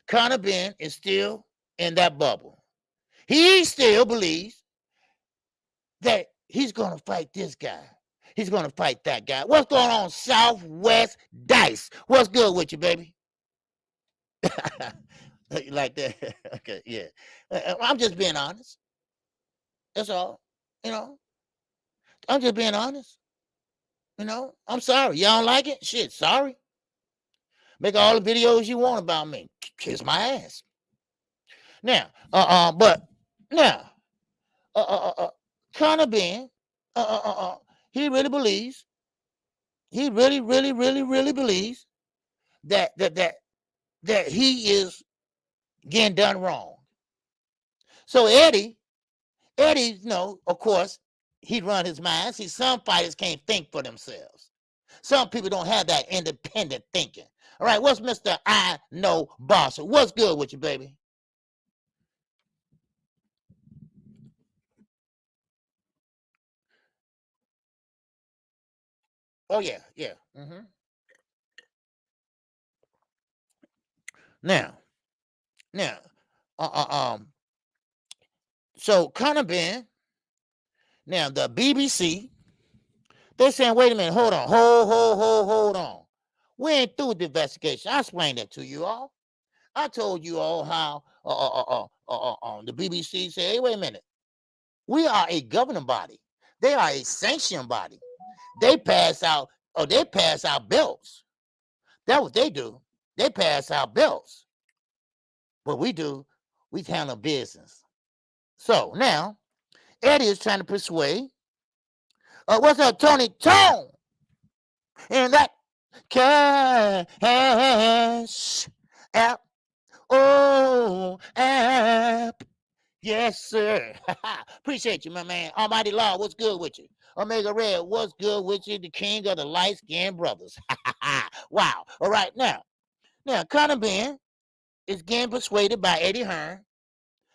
Conor Benn is still in that bubble. He still believes that he's going to fight this guy. He's going to fight that guy. What's going on, Southwest Dice? What's good with you, baby? You like that? Okay, yeah. I'm just being honest. That's all. You know, I'm just being honest. You know, I'm sorry. Y'all don't like it? Shit, sorry. Make all the videos you want about me. Kiss my ass. Now, Conor Benn, he really believes, he really believes that he is getting done wrong. So Eddie, you know, of course, he run his mind. See, some fighters can't think for themselves. Some people don't have that independent thinking. All right, what's Mr. I Know Boss? What's good with you, baby? Oh, yeah. Mm-hmm. Now, so Conor Benn, now the BBC, they're saying, wait a minute, hold on, hold on. We ain't through with the investigation. I explained that to you all. I told you all how the BBC said, hey, wait a minute. We are a governing body. They are a sanctioned body. They pass out belts. That's what they do. They pass out belts. What we handle business. So now, Eddie is trying to persuade. What's up, Tony Tone? And that cash app. Oh, app. Yes, sir. Appreciate you, my man. Almighty Law, what's good with you? Omega Red, what's good with you? The king of the light-skinned brothers. Wow. All right, now, Conor Benn is getting persuaded by Eddie Hearn.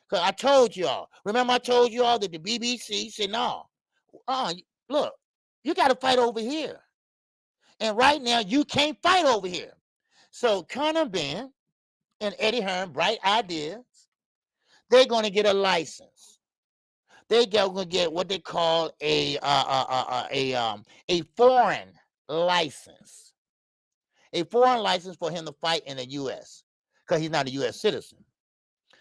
Because I told y'all, remember I told y'all that the BBC said, no, look, you got to fight over here. And right now, you can't fight over here. So Conor Benn and Eddie Hearn, bright ideas, they're going to get a license. They're going to get what they call a foreign license. A foreign license for him to fight in the U.S. because he's not a U.S. citizen.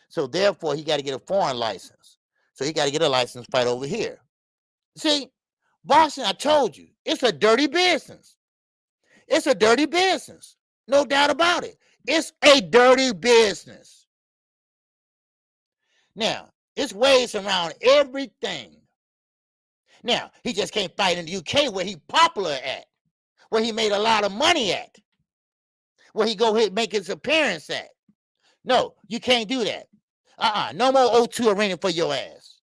So therefore, he got to get a foreign license. So he got to get a license to fight over here. See, boxing, I told you, it's a dirty business. It's a dirty business. No doubt about it. It's a dirty business. Now, it's ways around everything. Now, he just can't fight in the UK where he's popular at, where he made a lot of money at, where he go ahead make his appearance at. No, you can't do that. No more O2 Arena for your ass.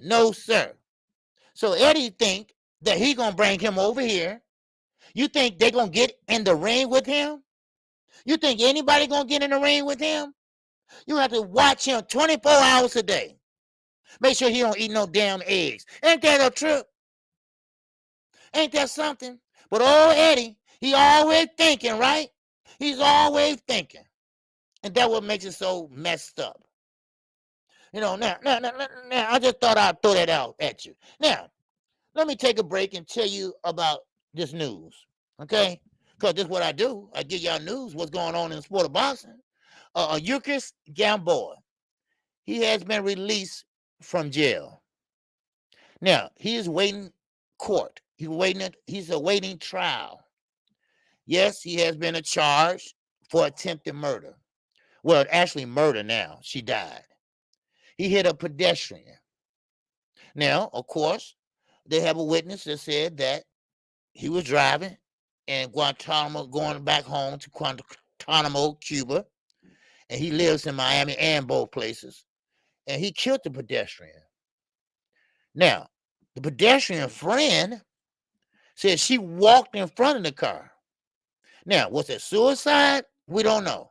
No, sir. So Eddie think that he gonna bring him over here. You think they're gonna get in the ring with him? You think anybody gonna get in the ring with him? You have to watch him 24 hours a day. Make sure he don't eat no damn eggs. Ain't that a trip? Ain't that something? But old Eddie, he always thinking, right? He's always thinking. And that's what makes it so messed up. You know, now, I just thought I'd throw that out at you. Now, let me take a break and tell you about this news, okay? Because this is what I do. I give y'all news, what's going on in the sport of boxing. Yukis Gamboa, he has been released from jail. Now, he is waiting court. He's awaiting trial. Yes, he has been charged for attempted murder. Well, actually murder now. She died. He hit a pedestrian. Now, of course, they have a witness that said that he was driving in Guantanamo, going back home to Guantanamo, Cuba, and he lives in Miami and both places, and he killed the pedestrian. Now, the pedestrian friend said she walked in front of the car. Now, was it suicide? We don't know.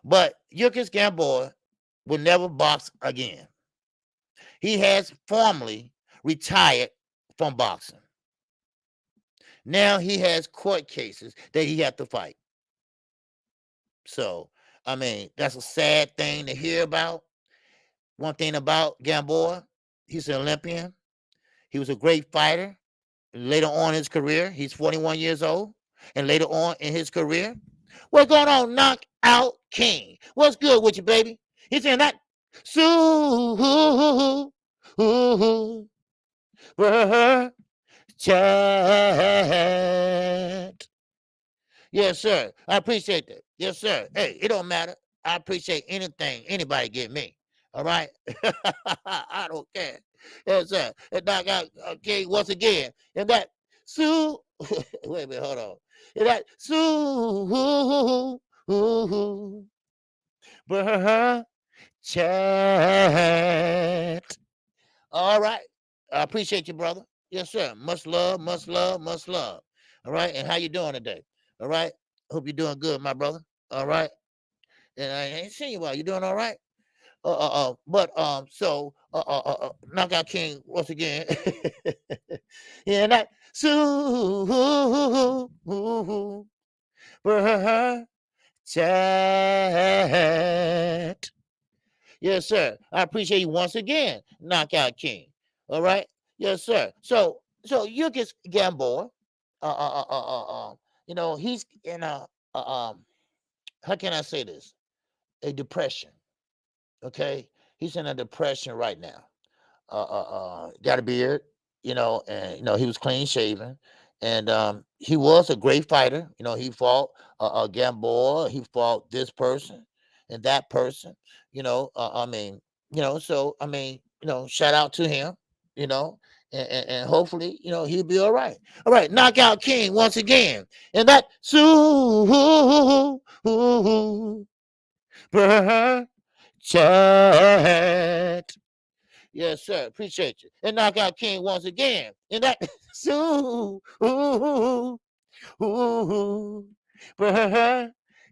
But Yukis Gamboa will never box again. He has formally retired from boxing. Now he has court cases that he has to fight. So, I mean, that's a sad thing to hear about. One thing about Gamboa, he's an Olympian. He was a great fighter. Later on in his career, he's 41 years old. And later on in his career, what's going on, Knockout King? What's good with you, baby? He's saying that. Chat. Yes, sir. I appreciate that. Yes, sir. Hey, it don't matter. I appreciate anything anybody give me. All right? I don't care. Yes, sir. And Knockout King once again. And that Sue. Wait a minute, hold on. And that Sue. Chat. All right. I appreciate you, brother. Yes, sir. Much love, much love, much love. All right. And how you doing today? All right. Hope you're doing good, my brother. All right. And I ain't seen you while. You doing all right? Knockout King once again. Yeah, that chat. Yes, sir. I appreciate you once again, Knockout King. All right. Yes, sir. So Yukis Gamboa, you know, he's in a how can I say this? A depression. Okay, he's in a depression right now. Got a beard, you know, and you know he was clean shaven, and he was a great fighter. You know, he fought Gamboa. He fought this person. and that person, so shout out to him, you know, and hopefully, he'll be all right. All right, Knockout King once again, and that chat. Yes, sir. Appreciate you. And Knockout King once again, and that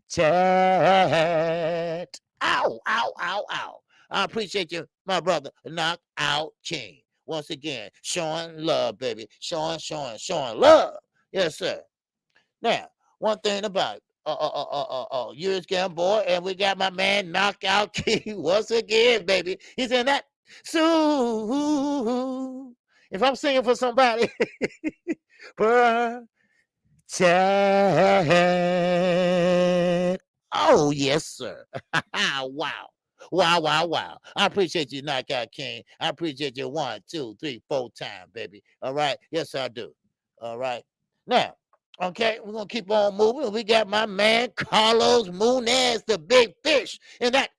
chat. Ow, ow, ow, ow. I appreciate you, my brother, Knockout King. Once again, showing love, baby. Showing love. Yes, sir. Now, one thing about it. Yours Gamboa, and we got my man Knockout King once again, baby. He's in that. So, if I'm singing for somebody, chat. Oh, yes, sir. Wow. Wow, wow, wow. I appreciate you, Knockout King. I appreciate you 1, 2, 3, 4 times, baby. All right. Yes, I do. All right. Now, okay, we're going to keep on moving. We got my man Carlos Munez, the big fish, and that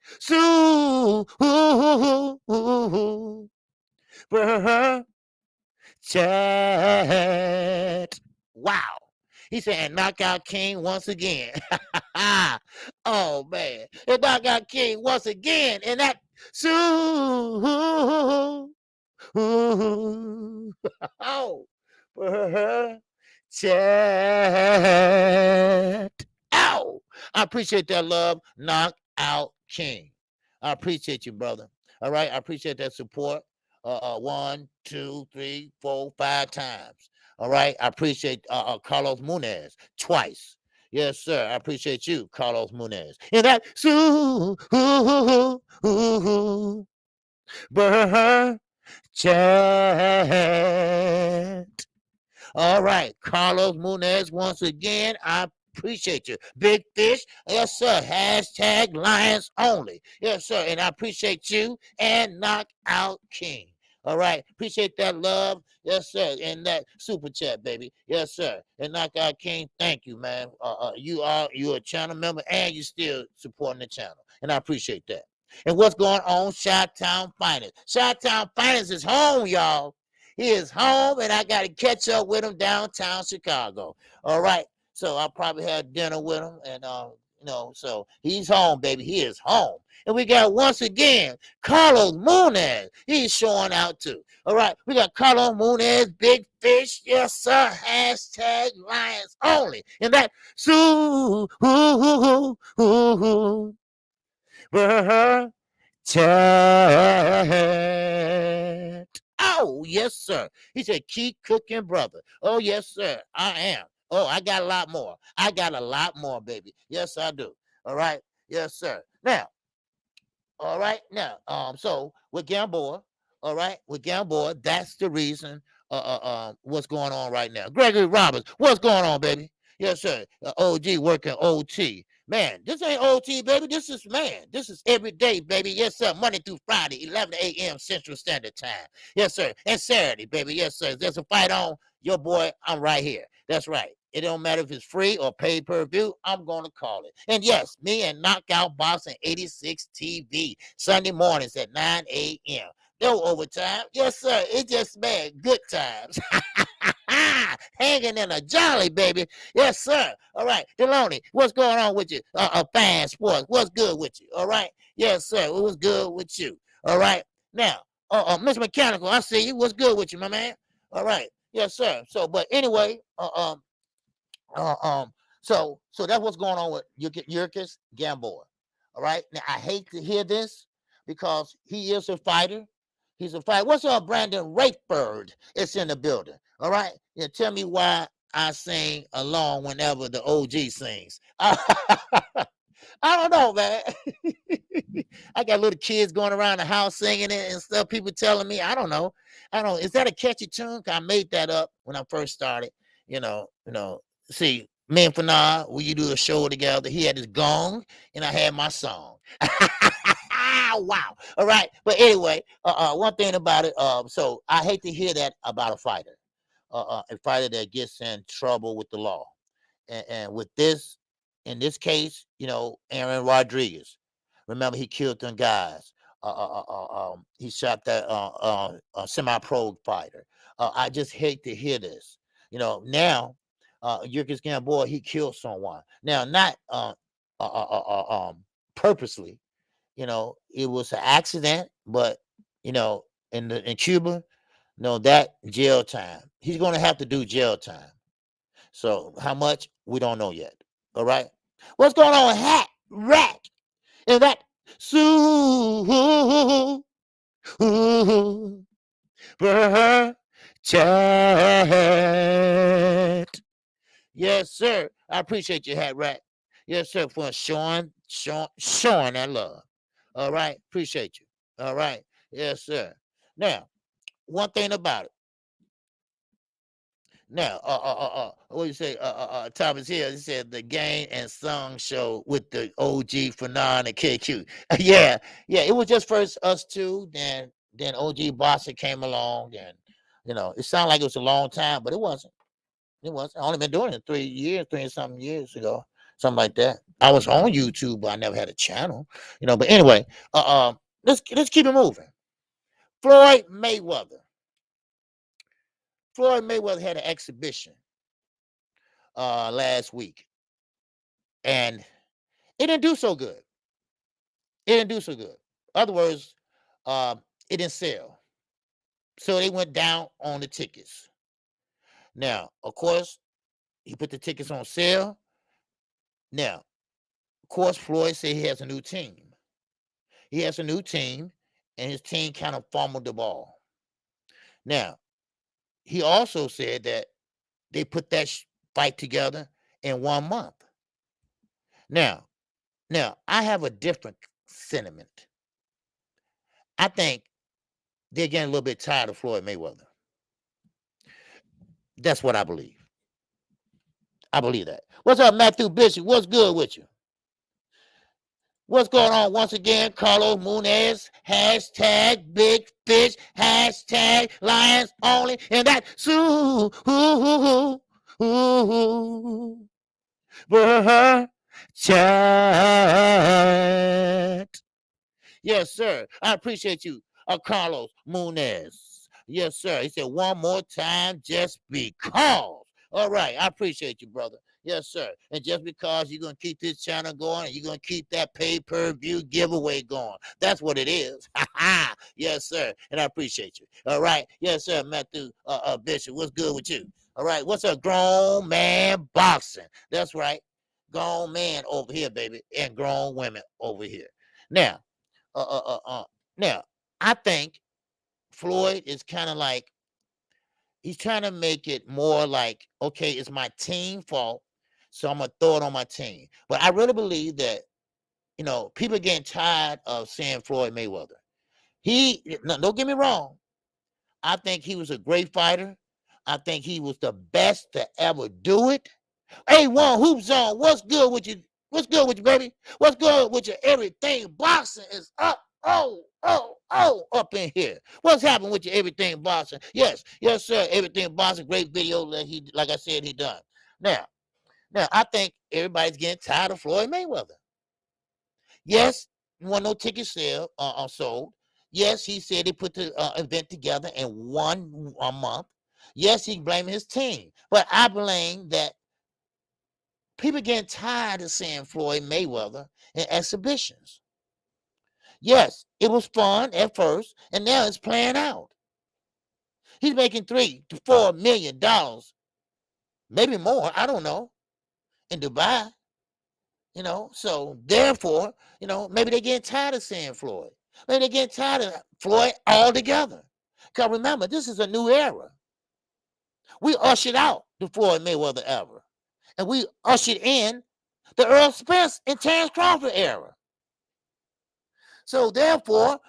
chat. Wow. He said, and Knockout King once again. Oh, man. And Knockout King once again. And that oh, chat. Ow. I appreciate that love, Knockout King. I appreciate you, brother. All right. I appreciate that support. 1, 2, 3, 4, 5 times. All right. I appreciate Carlos Munez twice. Yes, sir. I appreciate you, Carlos Munez. And that chat. All right, Carlos Munez, once again, I appreciate you. Big fish, yes, sir. Hashtag Lions only. Yes, sir. And I appreciate you and Knockout King. All right, appreciate that love. Yes, sir. And that super chat, baby. Yes, sir. And Knockout King, thank you, man. You're a channel member and you still supporting the channel. And I appreciate that. And what's going on? Showtime Finance. Showtime Finance is home, y'all. He is home, and I got to catch up with him downtown Chicago. All right. So I'll probably have dinner with him, and so he's home, baby. He is home. And we got once again Carlos Munez. He's showing out too. All right. We got Carlos Munez, big fish. Yes, sir. Hashtag Lions only. And that chat. Oh, yes, sir. He said, keep cooking, brother. Oh, yes, sir. I am. Oh, I got a lot more. I got a lot more, baby. Yes, I do. All right. Yes, sir. Now, all right. Now, so with Gamboa, all right, with Gamboa, that's the reason what's going on right now. Gregory Roberts, what's going on, baby? Yes, sir. OG working OT. Man, this ain't OT, baby. This is every day, baby. Yes, sir. Monday through Friday, 11 a.m. Central Standard Time. Yes, sir. And Saturday, baby. Yes, sir. If there's a fight on, your boy, I'm right here. That's right. It don't matter if it's free or pay per view. I'm going to call it. And yes, me and Knockout Boxing 86 TV, Sunday mornings at 9 a.m. No overtime. Yes, sir. It just, man, good times. Hanging in a jolly, baby. Yes, sir. All right. Deloney, what's going on with you? Fan Sports, what's good with you? All right. Yes, sir. It was good with you. All right. Now, Mr. Mechanical, I see you. What's good with you, my man? All right. Yes, sir. So, but anyway, so that's what's going on with Yurkis Gamboa. All right. Now, I hate to hear this because he is a fighter. He's a fighter. What's up, Brandon Rayford? It's in the building. All right. Yeah, tell me why I sing along whenever the OG sings. I don't know, man. I got little kids going around the house singing it and stuff. People telling me, I don't know. Is that a catchy tune? I made that up when I first started. See, me and Fanad, we you do a show together. He had his gong, and I had my song. Wow. All right. But anyway, one thing about it, so I hate to hear that about a fighter that gets in trouble with the law. And with this, in this case, Aaron Rodriguez. Remember, he killed them guys. He shot that semi-pro fighter. I just hate to hear this. Now, Yurkis Gamboa, he killed someone. Now, not purposely. It was an accident, but in Cuba, that jail time. He's going to have to do jail time. So how much we don't know yet. All right, what's going on, Hat Rack? And that chat. Yes, sir. I appreciate you, Hat Rack. Yes, sir, for showing that love. All right, appreciate you. All right, yes, sir. Now, one thing about it. Now, what do you say? Thomas here, he said the game and song show with the OG Fanon and KQ. yeah, it was just first us two. Then OG Bossa came along, and it sounded like it was a long time, but it wasn't. It wasn't. I only been doing it 3 years, 3-something years ago, something like that. I was on YouTube, but I never had a channel, But anyway, let's keep it moving. Floyd Mayweather had an exhibition last week, and it didn't do so good. In other words, it didn't sell, so they went down on the tickets. Now, of course, he put the tickets on sale. Now, of course, Floyd said he has a new team. And his team kind of fumbled the ball. Now, he also said that they put that fight together in 1 month. Now, I have a different sentiment. I think they're getting a little bit tired of Floyd Mayweather. That's what I believe. I believe that. What's up, Matthew Bishop? What's good with you? What's going on? Once again, Carlos Munez, hashtag Big Fish, hashtag Lions Only, and that chat. Yes, sir. I appreciate you, Carlos Munez. Yes, sir. He said one more time, just because. All right. I appreciate you, brother. Yes, sir. And just because you're going to keep this channel going and you're going to keep that pay-per-view giveaway going. That's what it is. Yes, sir. And I appreciate you. All right. Yes, sir. Matthew Bishop, what's good with you? All right. What's a grown man boxing? That's right. Grown man over here, baby, and grown women over here. Now, I think Floyd is kind of like, he's trying to make it more like, okay, it's my team fault, so I'm going to throw it on my team. But I really believe that, people are getting tired of seeing Floyd Mayweather. Don't get me wrong. I think he was a great fighter. I think he was the best to ever do it. Hey, One Hoop Zone, what's good with you? What's good with you, baby? What's good with you? Everything boxing is up. Up in here. What's happening with your Everything Boxing? Yes, sir. Everything Boxing, great video that like I said, he done. Now, I think everybody's getting tired of Floyd Mayweather. Yes, no ticket sale sold. Yes, he said he put the event together in 1 month. Yes, he blaming his team, but I blame that people getting tired of seeing Floyd Mayweather in exhibitions. Yes, it was fun at first, and now it's playing out. He's making $3 to $4 million, maybe more. I don't know, in Dubai. So therefore, maybe they're getting tired of seeing Floyd. Maybe they're getting tired of Floyd altogether. Because remember, this is a new era. We ushered out the Floyd Mayweather era, and we ushered in the Earl Spence and Terrence Crawford era. So therefore,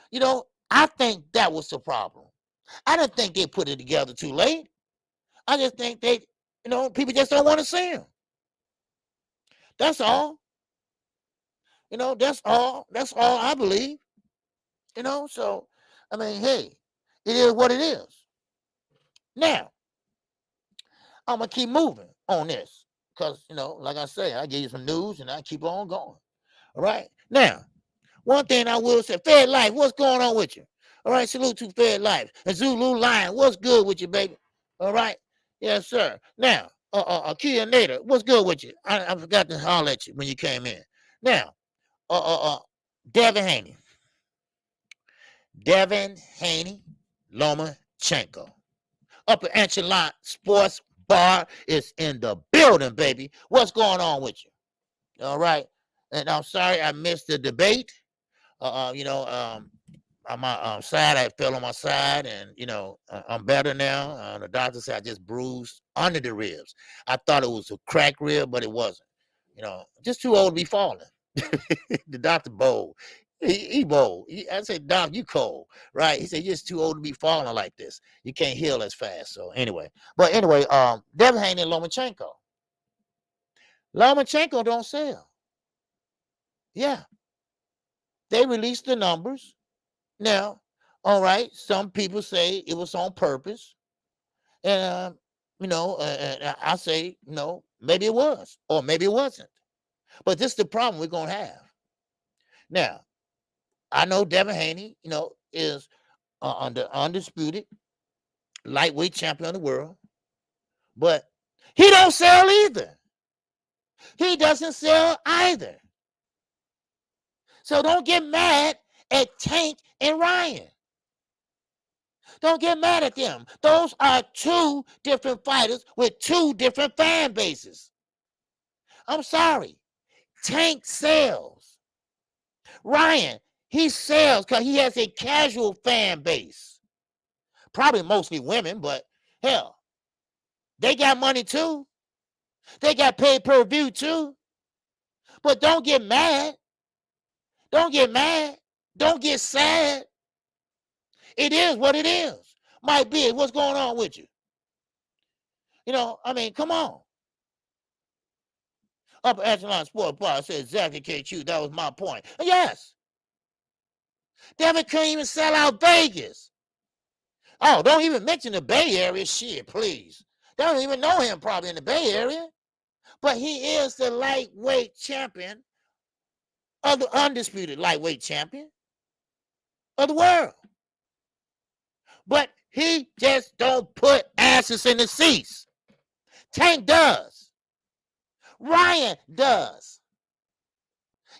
I think that was the problem. I didn't think they put it together too late. I just think they, people just don't want to see him. That's all. That's all I believe. So, I mean, hey, it is what it is. Now, I'm going to keep moving on this because, like I say, I give you some news and I keep on going. All right. Now, One thing I will say, Fed Life, what's going on with you? All right, salute to Fed Life. And Zulu Lion, what's good with you, baby? All right, yes, sir. Now, Kia Nader, what's good with you? I forgot to holler at you when you came in. Now, Devin Haney. Devin Haney Lomachenko. Upper Echelon Sports Bar is in the building, baby. What's going on with you? All right. And I'm sorry I missed the debate. On my side, I fell on my side, and I'm better now. The doctor said I just bruised under the ribs. I thought it was a crack rib, but it wasn't. Just too old to be falling. The doctor bold. He bold. I said, Doc, you cold, right? He said, you're just too old to be falling like this. You can't heal as fast. So anyway, Devin Haney and Lomachenko. Lomachenko don't sell. Yeah. They released the numbers. Now, all right, some people say it was on purpose. And, I say, no, maybe it was, or maybe it wasn't. But this is the problem we're going to have. Now, I know Devin Haney, is the undisputed lightweight champion of the world. But he don't sell either. He doesn't sell either. So don't get mad at Tank and Ryan. Don't get mad at them. Those are two different fighters with two different fan bases. I'm sorry. Tank sells. Ryan, he sells because he has a casual fan base. Probably mostly women, but hell, they got money too. They got pay-per-view too. But don't get mad. Don't get mad. Don't get sad. It is what it is. Might be. What's going on with you? Come on. Upper Echelon Sports Bar said exactly, KQ. That was my point. Yes. Devin couldn't even sell out Vegas. Oh, don't even mention the Bay Area. Shit, please. They don't even know him probably in the Bay Area. But he is the lightweight champion of the undisputed lightweight champion of the world. But he just don't put asses in the seats. Tank does. Ryan does.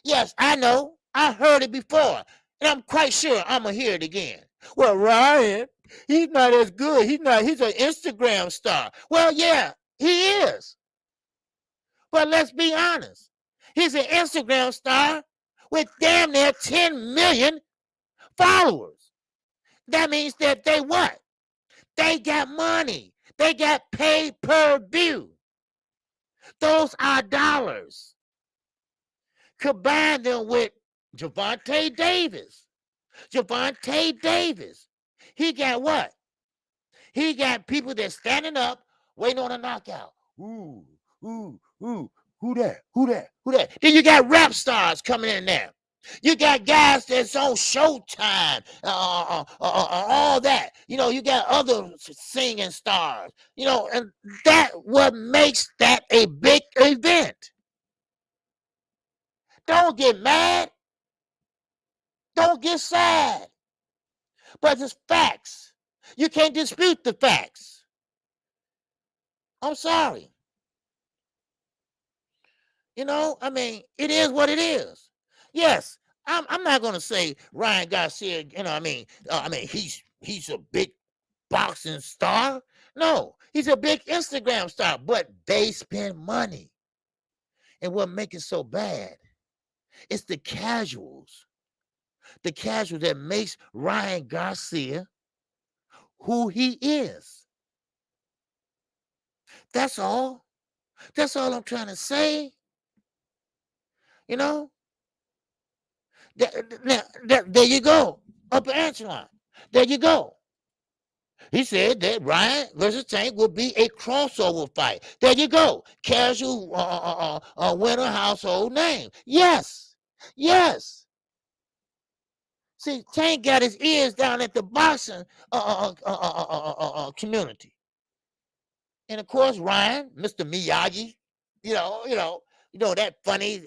Yes, I know. I heard it before. And I'm quite sure I'm going to hear it again. Well, Ryan, he's not as good. He's an Instagram star. Well, yeah, he is. But let's be honest. He's an Instagram star with damn near 10 million followers. That means that they what? They got money. They got pay-per-view. Those are dollars. Combine them with Gervonta Davis. Gervonta Davis. He got what? He got people that's standing up, waiting on a knockout. Ooh. Who that? Then you got rap stars coming in there. You got guys that's on Showtime, all that. You got other singing stars. And that what makes that a big event. Don't get mad. Don't get sad. But it's facts. You can't dispute the facts. I'm sorry. It is what it is. Yes, I'm not going to say Ryan Garcia, he's a big boxing star. No, he's a big Instagram star, but they spend money. And what makes it so bad, it's the casuals. The casual that makes Ryan Garcia who he is. That's all. That's all I'm trying to say. There you go. Upper Echelon. There you go. He said that Ryan versus Tank will be a crossover fight. There you go. Casual winner household name. Yes. See, Tank got his ears down at the boxing community. And of course, Ryan, Mr. Miyagi, that funny,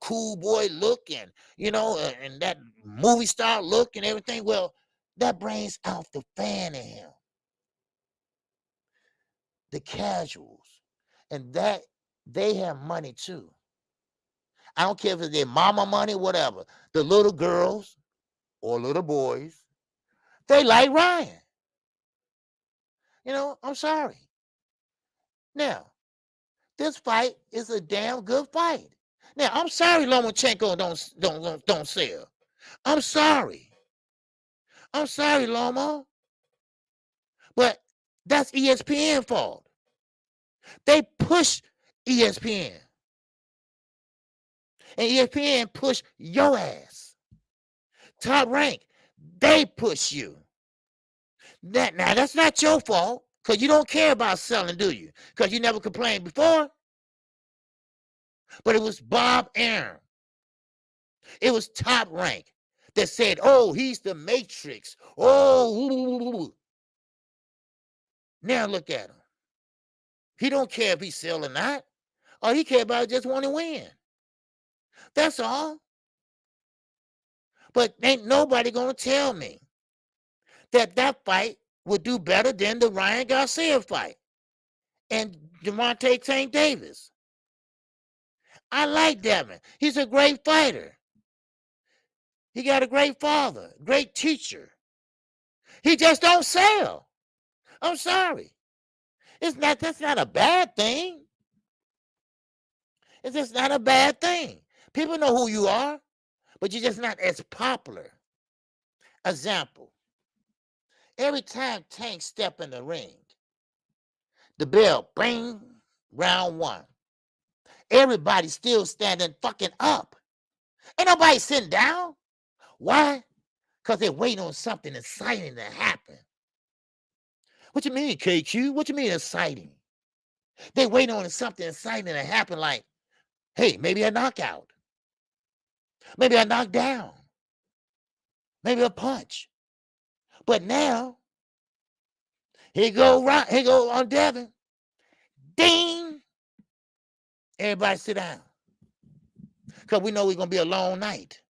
cool boy look and, and that movie star look and everything. Well, that brings out the fan in him, the casuals, and that they have money too. I don't care if it's their mama money, whatever. The little girls or little boys, they like Ryan. I'm sorry. Now, this fight is a damn good fight. Now, I'm sorry Lomachenko don't sell. I'm sorry. I'm sorry, Lomo. But that's ESPN fault. They push ESPN. And ESPN push your ass. Top Rank, they push you. Now, that's not your fault, because you don't care about selling, do you? Because you never complained before. But it was Bob Arum. It was Top Rank that said, oh, he's the Matrix. Oh, now look at him. He don't care if he sell or not. All he care about is just want to win. That's all. But ain't nobody going to tell me that fight would do better than the Ryan Garcia fight and Gervonta Tank Davis. I like Devin. He's a great fighter. He got a great father, great teacher. He just don't sell. I'm sorry. That's not a bad thing. It's just not a bad thing. People know who you are, but you're just not as popular. Example. Every time Tank step in the ring, the bell, bing, round one. Everybody's still standing fucking up. Ain't nobody sitting down. Why? Because they're waiting on something exciting to happen. What you mean, KQ? What you mean exciting? They waiting on something exciting to happen, like, hey, maybe a knockout. Maybe a knockdown. Maybe a punch. But now, here go on Devin. Ding! Everybody sit down. Because we know we're going to be a long night.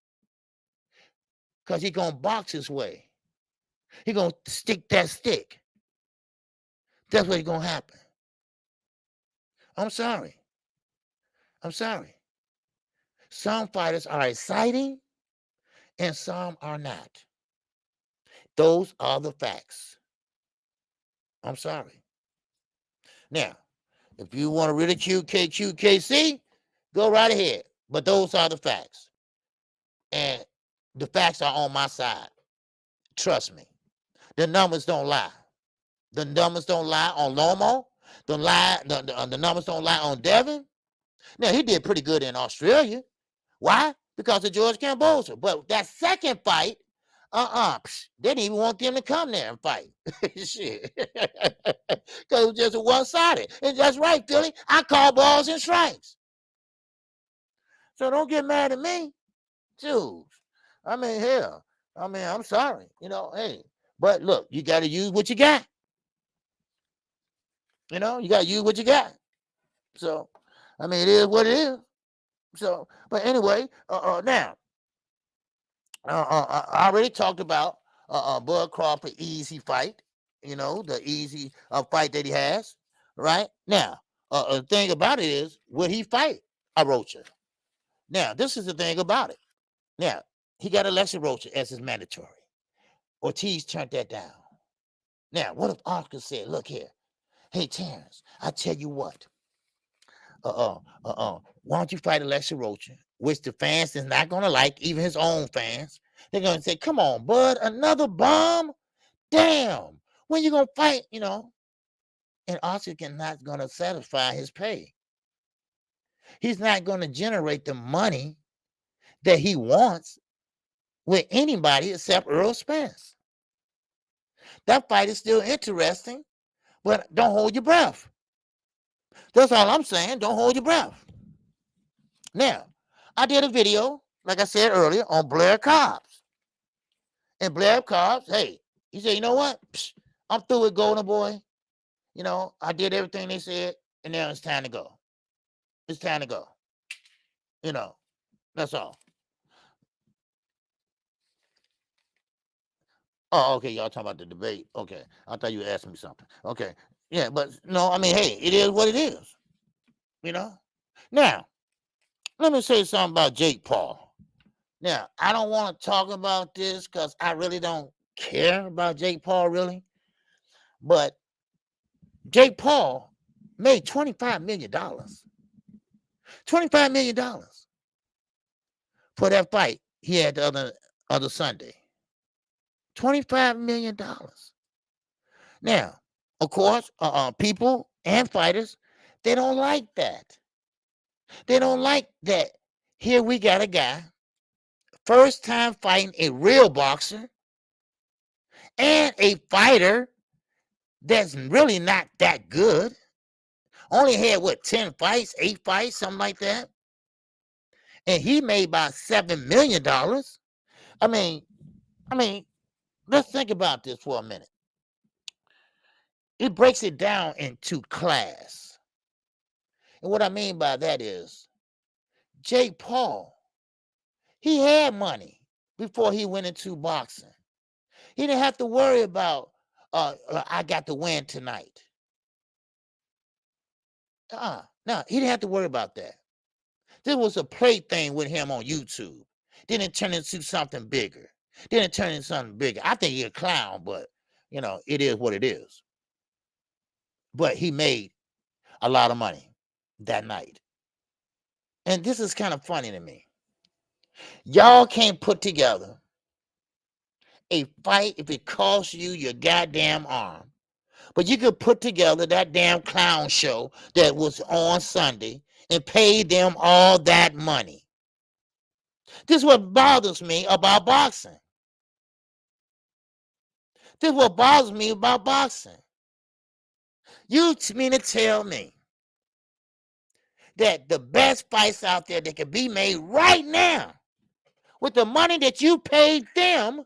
Because he's going to box his way. He's going to stick that stick. That's what's going to happen. I'm sorry. Some fighters are exciting and some are not. Those are the facts. I'm sorry. Now, if you want to ridicule KQKC, go right ahead. But those are the facts. And the facts are on my side. Trust me. The numbers don't lie. The numbers don't lie on Lomo. The numbers don't lie on Devin. Now, he did pretty good in Australia. Why? Because of George Gamboa. But that second fight, they didn't even want them to come there and fight. Shit. Because it was just one-sided. And that's right, Philly. I call balls and strikes. So don't get mad at me. Dude. I mean, hell. I'm sorry. Hey. But look, you got to use what you got. You got to use what you got. So, it is what it is. So, but anyway, now, I already talked about Bud Crawford easy fight, the easy fight that he has, right? Now, the thing about it is, would he fight a Rocha? Now, this is the thing about it. Now, he got Alexa Rocha as his mandatory. Ortiz turned that down. Now, what if Oscar said, look here, hey, Terrence, I tell you what, why don't you fight Alexa Rocha, which the fans is not going to like, even his own fans. They're going to say, come on, bud, another bomb? Damn, when you going to fight, And Oscar not going to satisfy his pay. He's not going to generate the money that he wants with anybody except Earl Spence. That fight is still interesting, but don't hold your breath. That's all I'm saying. Don't hold your breath. Now, I did a video, like I said earlier, on Blair Cobbs. And Blair Cobbs, hey, he said, you know what? I'm through with Golden Boy. I did everything they said, and now it's time to go. It's time to go. You know, that's all. Oh, okay. Y'all talking about the debate. Okay. I thought you were asking me something. Okay. Yeah, but no, I mean, hey, it is what it is. You know? Now, let me say something about Jake Paul. Now, I don't want to talk about this because I really don't care about Jake Paul, really. But Jake Paul made $25 million. $25 million for that fight he had the other Sunday. $25 million. Now, of course, people and fighters, they don't like that. They don't like that. Here we got a guy, first time fighting a real boxer and a fighter that's really not that good. Only had, what, 10 fights, 8 fights, something like that. And he made about $7 million. I mean, let's think about this for a minute. It breaks it down into class. And what I mean by that is, Jake Paul, he had money before he went into boxing. He didn't have to worry about, I got to win tonight. No, he didn't have to worry about that. This was a plaything with him on YouTube. Didn't turn into something bigger. Didn't turn into something bigger. I think he's a clown, but, it is what it is. But he made a lot of money that night. And this is kind of funny to me. Y'all can't put together a fight if it costs you your goddamn arm. But you could put together that damn clown show that was on Sunday and pay them all that money. This is what bothers me about boxing. This is what bothers me about boxing. You mean to tell me that the best fights out there that can be made right now with the money that you paid them,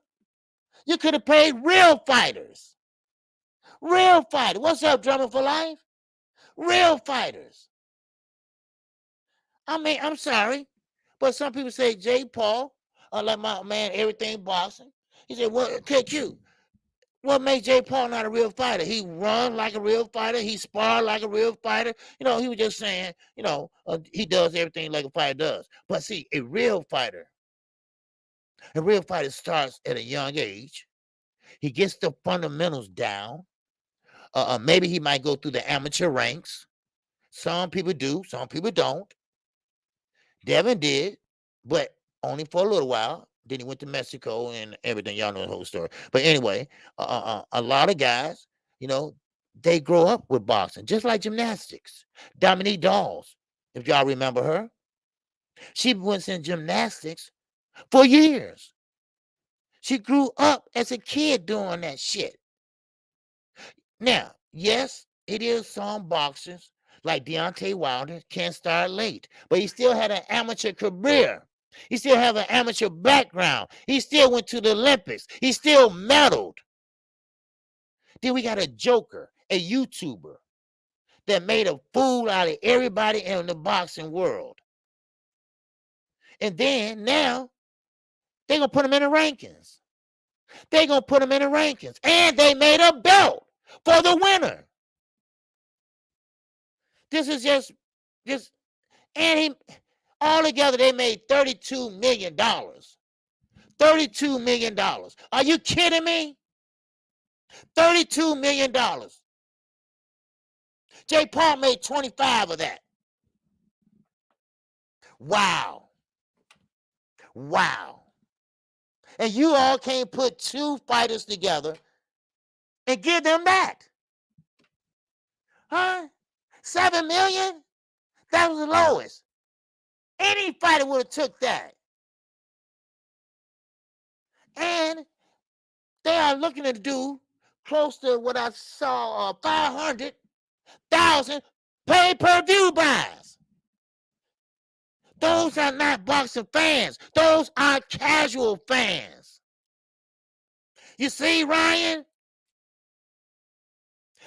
you could have paid real fighters. Real fighters. What's up, Drummer for Life? Real fighters. I mean, I'm sorry, but some people say Jake Paul, like my man, everything boxing. He said, "What, KQ? What made Jake Paul not a real fighter? He run like a real fighter. He sparred like a real fighter. He was just saying, he does everything like a fighter does. But see, a real fighter starts at a young age. He gets the fundamentals down. Maybe he might go through the amateur ranks. Some people do, some people don't. Devin did, but only for a little while. Then he went to Mexico and everything. Y'all know the whole story. But anyway, a lot of guys, they grow up with boxing, just like gymnastics. Dominique Dawes, if y'all remember her, she was in gymnastics for years. She grew up as a kid doing that shit. Now, yes, it is some boxers like Deontay Wilder can start late, but he still had an amateur career. He still have an amateur background. He still went to the Olympics. He still medaled. Then we got a joker, a YouTuber that made a fool out of everybody in the boxing world. And then now they're going to put him in the rankings. They're going to put him in the rankings. And they made a belt for the winner. This is just, and all together they made $32 million. $32 million. Are you kidding me? $32 million. Jake Paul made 25 of that. Wow. And you all can't put two fighters together and give them that. Huh? $7 million? That was the lowest. Any fighter would have took that. And they are looking to do close to what I saw, 500,000 pay-per-view buys. Those are not boxing fans. Those are casual fans. You see, Ryan?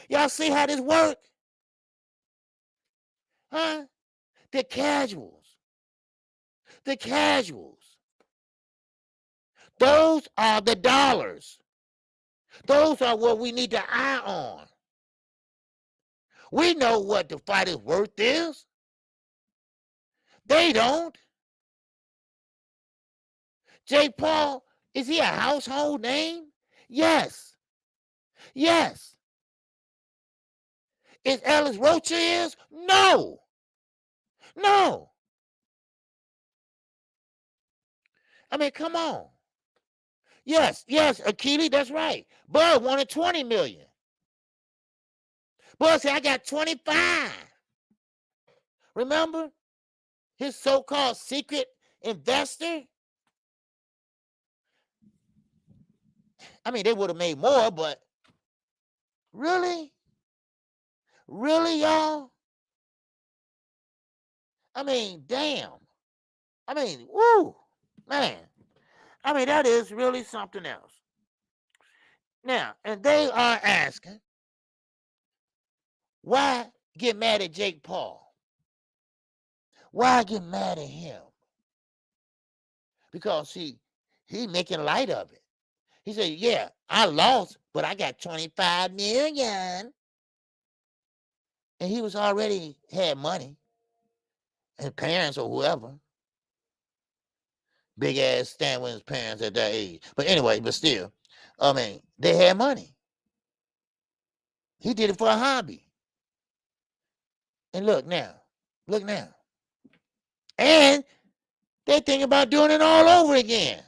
Y'all see how this works? Huh? They're casuals. The casuals. Those are the dollars. Those are what we need to eye on. We know what the fighter's worth is. They don't. Jake Paul, is he a household name? Yes. Yes. Is Ellis Rocha is? No. No. I mean, come on. Yes, Akili, that's right. Bud wanted 20 million. Bud said, I got 25. Remember? His so-called secret investor? I mean, they would have made more, but really? Really, y'all? I mean, damn. I mean, woo, man. I mean, that is really something else. Now, and they are asking, why get mad at Jake Paul? Why get mad at him? Because he making light of it. He said, yeah, I lost, but I got 25 million. And he was already had money. His parents or whoever. Big ass stand with his parents at that age. But anyway, but still, I mean, they had money. He did it for a hobby. And look now. And they're thinking about doing it all over again.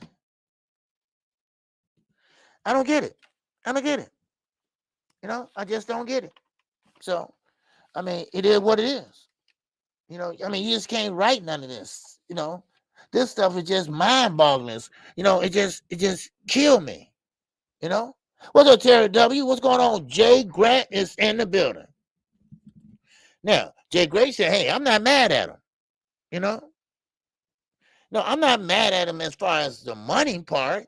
I don't get it. You know, I just don't get it. So, I mean, it is what it is. You know, I mean, you just can't write none of this. You know, this stuff is just mind-boggling. You know, it just killed me. You know? What's up, Terry W? What's going on? Jay Grant is in the building. Now, Jay Gray said, hey, I'm not mad at him. You know? No, I'm not mad at him as far as the money part.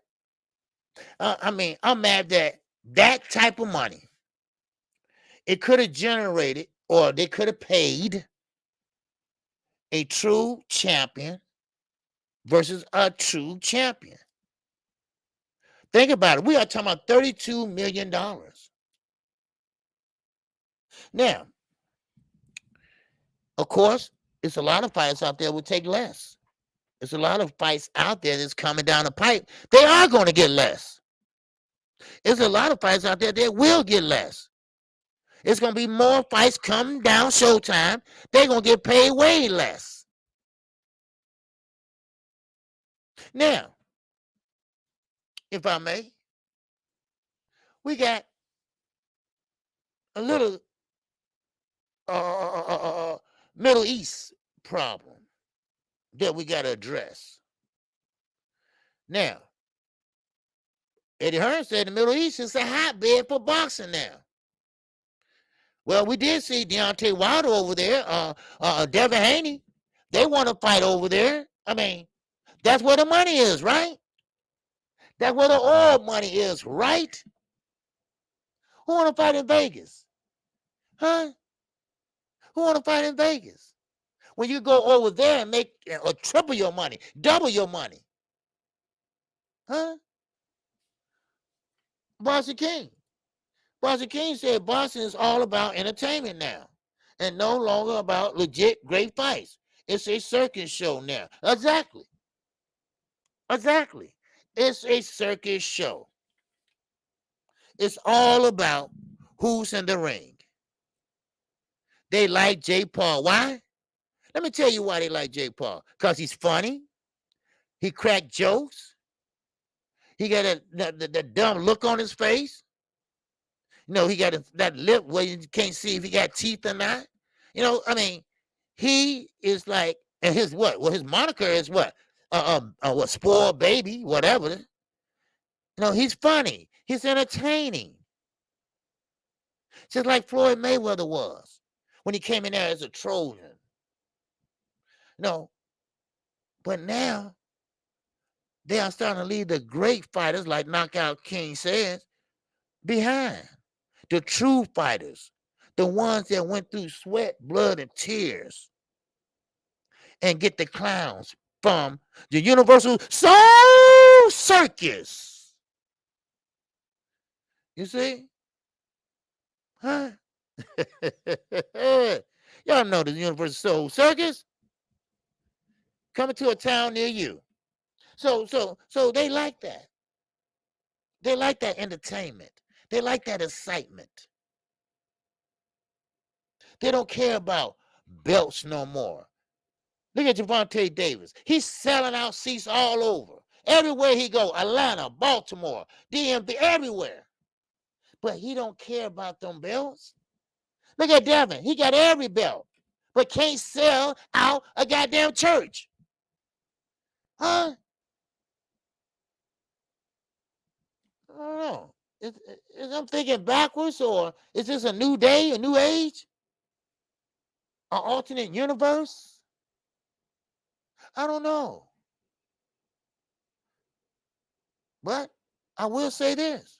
I mean, I'm mad that that type of money, it could have generated, or they could have paid a true champion versus a true champion. Think about it. We are talking about $32 million. Now, of course, it's a lot of fights out there will take less. There's a lot of fights out there that's coming down the pipe. They are going to get less. There's a lot of fights out there that will get less. It's going to be more fights coming down Showtime. They're going to get paid way less. Now, if I may, we got a little Middle East problem that we got to address. Now, Eddie Hearn said the Middle East is a hotbed for boxing now. Well, we did see Deontay Wilder over there, Devin Haney. They want to fight over there. I mean, that's where the money is, right? That's where the oil money is, right? Who want to fight in Vegas? Huh? Who want to fight in Vegas? When you go over there and make triple your money, double your money. Huh? Boxing King. Boxing King said boxing is all about entertainment now and no longer about legit great fights. It's a circus show now. Exactly. It's a circus show. It's all about who's in the ring. They like Jake Paul. Why? Let me tell you why they like Jake Paul. Because he's funny. He cracked jokes. He got the dumb look on his face. You know, he got that lip where you can't see if he got teeth or not. You know, I mean, he is like, and his what? Well, his moniker is what? What, spoiled baby, whatever. You know, he's funny. He's entertaining. Just like Floyd Mayweather was when he came in there as a Trojan. You know, but now they are starting to leave the great fighters, like Knockout King says, behind. The true fighters, the ones that went through sweat, blood, and tears, and get the clowns from the Universal Soul Circus. You see? Huh? Y'all know the Universal Soul Circus coming to a town near you. So they like that. They like that entertainment. They like that excitement. They don't care about belts no more. Look at Gervonta Davis. He's selling out seats all over. Everywhere he go, Atlanta, Baltimore, DMV, everywhere. But he don't care about them belts. Look at Devin. He got every belt, but can't sell out a goddamn church. Huh? I don't know. Is I'm thinking backwards, or is this a new day, a new age? An alternate universe? I don't know. But I will say this.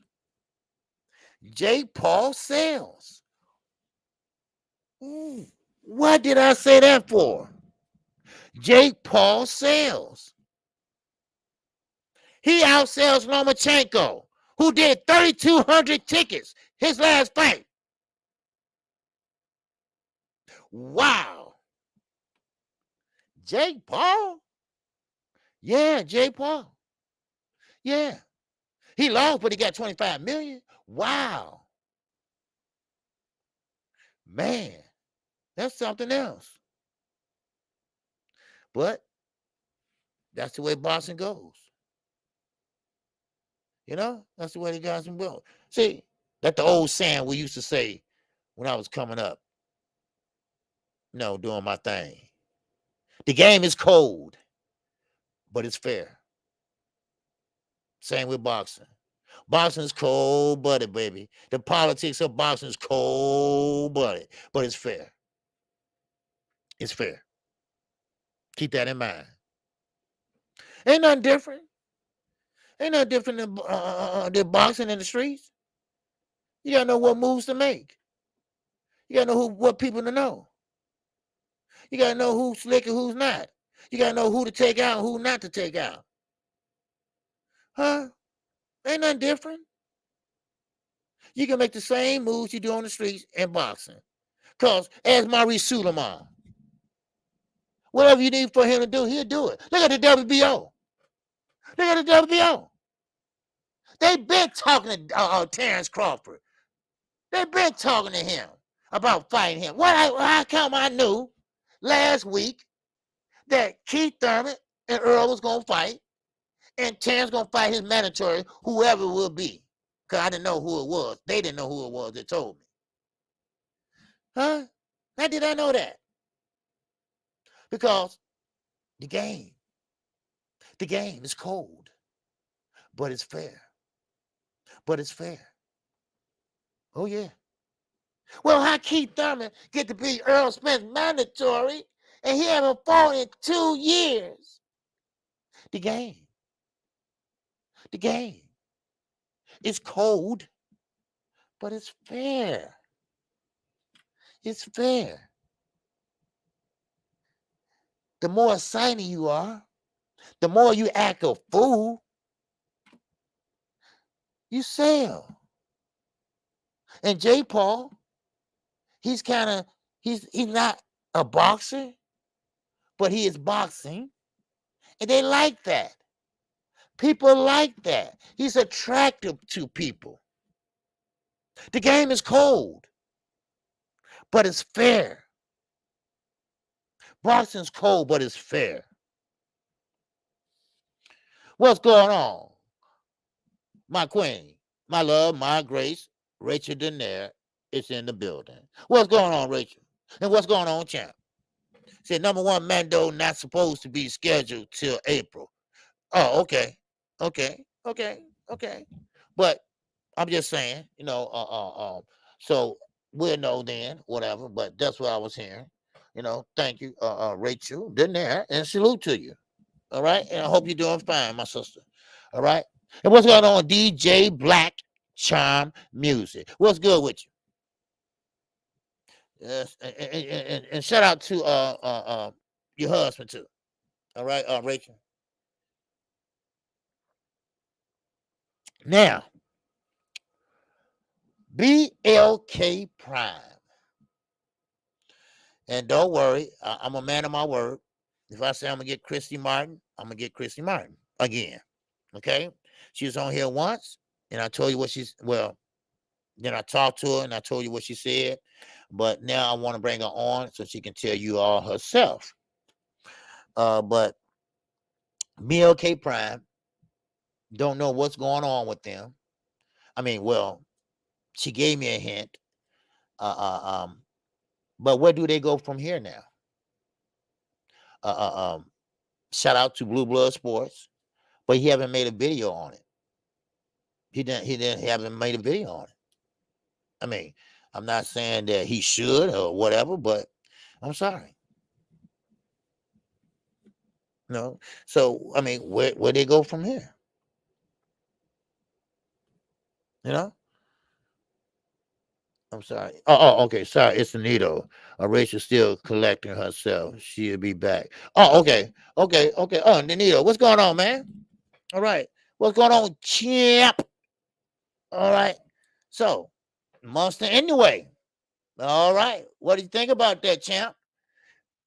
J. Paul sells. What did I say that for? J. Paul sells. He outsells Lomachenko, who did 3,200 tickets his last fight. Wow. Jake Paul? Yeah, Jake Paul. Yeah. He lost, but he got 25 million. Wow. Man, that's something else. But that's the way boxing goes. You know, that's the way the guys can go. See, that's the old saying we used to say when I was coming up, doing my thing. The game is cold, but it's fair. Same with boxing. Boxing is cold-blooded, baby. The politics of boxing is cold-blooded, but it's fair. It's fair. Keep that in mind. Ain't nothing different. Ain't nothing different than boxing in the streets. You gotta know what moves to make. You gotta know what people to know. You gotta know who's slick and who's not. You gotta know who to take out and who not to take out. Huh? Ain't nothing different. You can make the same moves you do on the streets in boxing. Because as Maurice Suleiman, whatever you need for him to do, he'll do it. Look at the WBO. Look at the WBO. They've been talking to Terrence Crawford. They've been talking to him about fighting him. How come I knew last week that Keith Thurman and Earl was going to fight and Terrence going to fight his mandatory, whoever it will be? Because I didn't know who it was. They didn't know who it was. They told me. Huh? How did I know that? Because the game is cold, but it's fair. But it's fair. Oh, yeah. Well, how Keith Thurman get to be Earl Smith's mandatory and he haven't fought in 2 years? The game is cold, but it's fair. It's fair. The more exciting you are, the more you act a fool, you sell. And J. Paul, he's not a boxer, but he is boxing. And they like that. People like that. He's attractive to people. The game is cold, but it's fair. Boxing's cold, but it's fair. What's going on? My queen, my love, my grace, Rachel Denaire is in the building. What's going on, Rachel? And what's going on, champ? Said number one, Mando not supposed to be scheduled till April. Oh, okay. But I'm just saying, so we'll know then, whatever. But that's what I was hearing. Thank you, Rachel Denaire, and salute to you. All right, and I hope you're doing fine, my sister. All right. And what's going on, DJ Black Charm Music? What's good with you? Yes, and shout out to your husband too. All right, Rachel. Now, BLK Prime. And don't worry, I'm a man of my word. If I say I'm going to get Christy Martin, I'm going to get Christy Martin again. Okay? She was on here once, and I told you what she's, well, then I talked to her and I told you what she said. But now I want to bring her on so she can tell you all herself. But BLK Prime, don't know what's going on with them. I mean, well, she gave me a hint. But where do they go from here now? Shout out to Blue Blood Sports, but he haven't made a video on it. He haven't made a video on it. I mean, I'm not saying that he should or whatever, but I'm sorry. No. So I mean, where they go from here? You know? I'm sorry. Okay. Sorry, it's Anita. Rachel's still collecting herself. She'll be back. Oh, okay. Oh, Anita, what's going on, man? All right. What's going on, champ? All right. So, Monster anyway. All right. What do you think about that, champ?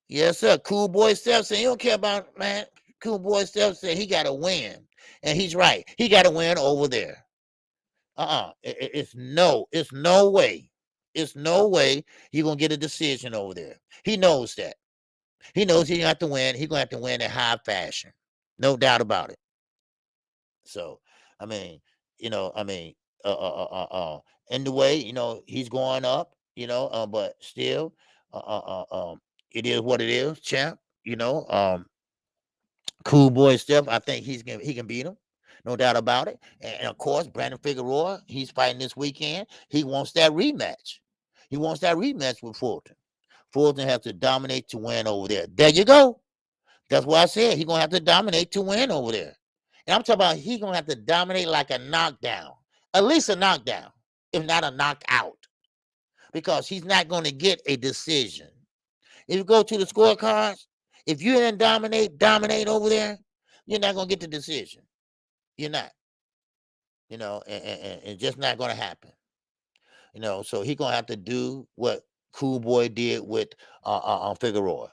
Yes, sir. Cool Boy Steph said he don't care about, man. Cool Boy Steph said he got to win. And he's right. He got to win over there. It's no way. It's no way you're going to get a decision over there. He knows that. He knows he have to win. He's going to have to win in high fashion. No doubt about it. So, I mean, in the way, he's going up, but still, it is what it is, champ. Cool Boy Steph, I think he can beat him. No doubt about it. And of course, Brandon Figueroa, he's fighting this weekend. He wants that rematch. He wants that rematch with Fulton. Fulton has to dominate to win over there. There you go. That's what I said. He's going to have to dominate to win over there. And I'm talking about he's going to have to dominate like a knockdown. At least a knockdown, if not a knockout. Because he's not going to get a decision. If you go to the scorecards, if you didn't dominate over there, you're not going to get the decision. You're not. And it's just not going to happen. So he's going to have to do what Cool Boy did with Figueroa.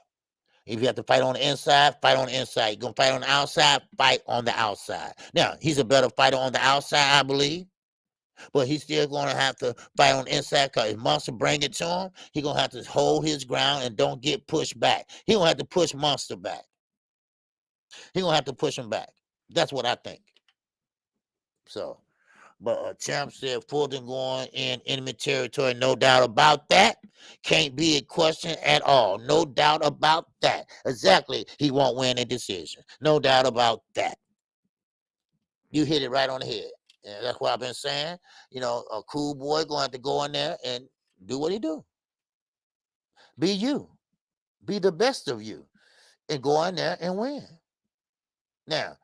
If you have to fight on the inside, fight on the inside. You're going to fight on the outside, fight on the outside. Now, he's a better fighter on the outside, I believe. But he's still going to have to fight on the inside because if Monster bring it to him, he's going to have to hold his ground and don't get pushed back. He's going to have to push Monster back. He's going to have to push him back. That's what I think. So, but Champ said Fulton going in enemy territory, no doubt about that. Can't be a question at all. No doubt about that. Exactly. He won't win a decision. No doubt about that. You hit it right on the head. And that's what I've been saying. A Cool Boy going to have to go in there and do what he do. Be you. Be the best of you. And go in there and win. Now,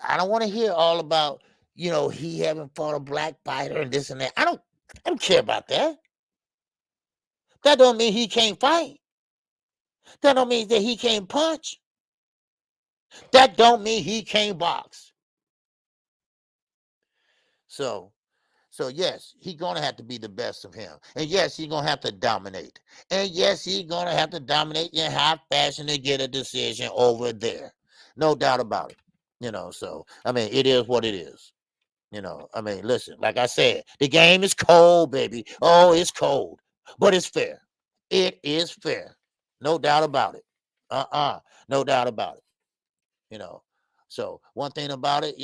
I don't want to hear all about, he haven't fought a black fighter and this and that. I don't care about that. That don't mean he can't fight. That don't mean that he can't punch. That don't mean he can't box. So yes, he's gonna have to be the best of him. And yes, he's gonna have to dominate. And yes, he's gonna have to dominate in high fashion to get a decision over there. No doubt about it. So I mean, it is what it is. Listen, like I said, the game is cold, baby. Oh, it's cold. But it's fair. It is fair. No doubt about it. No doubt about it. So one thing about it,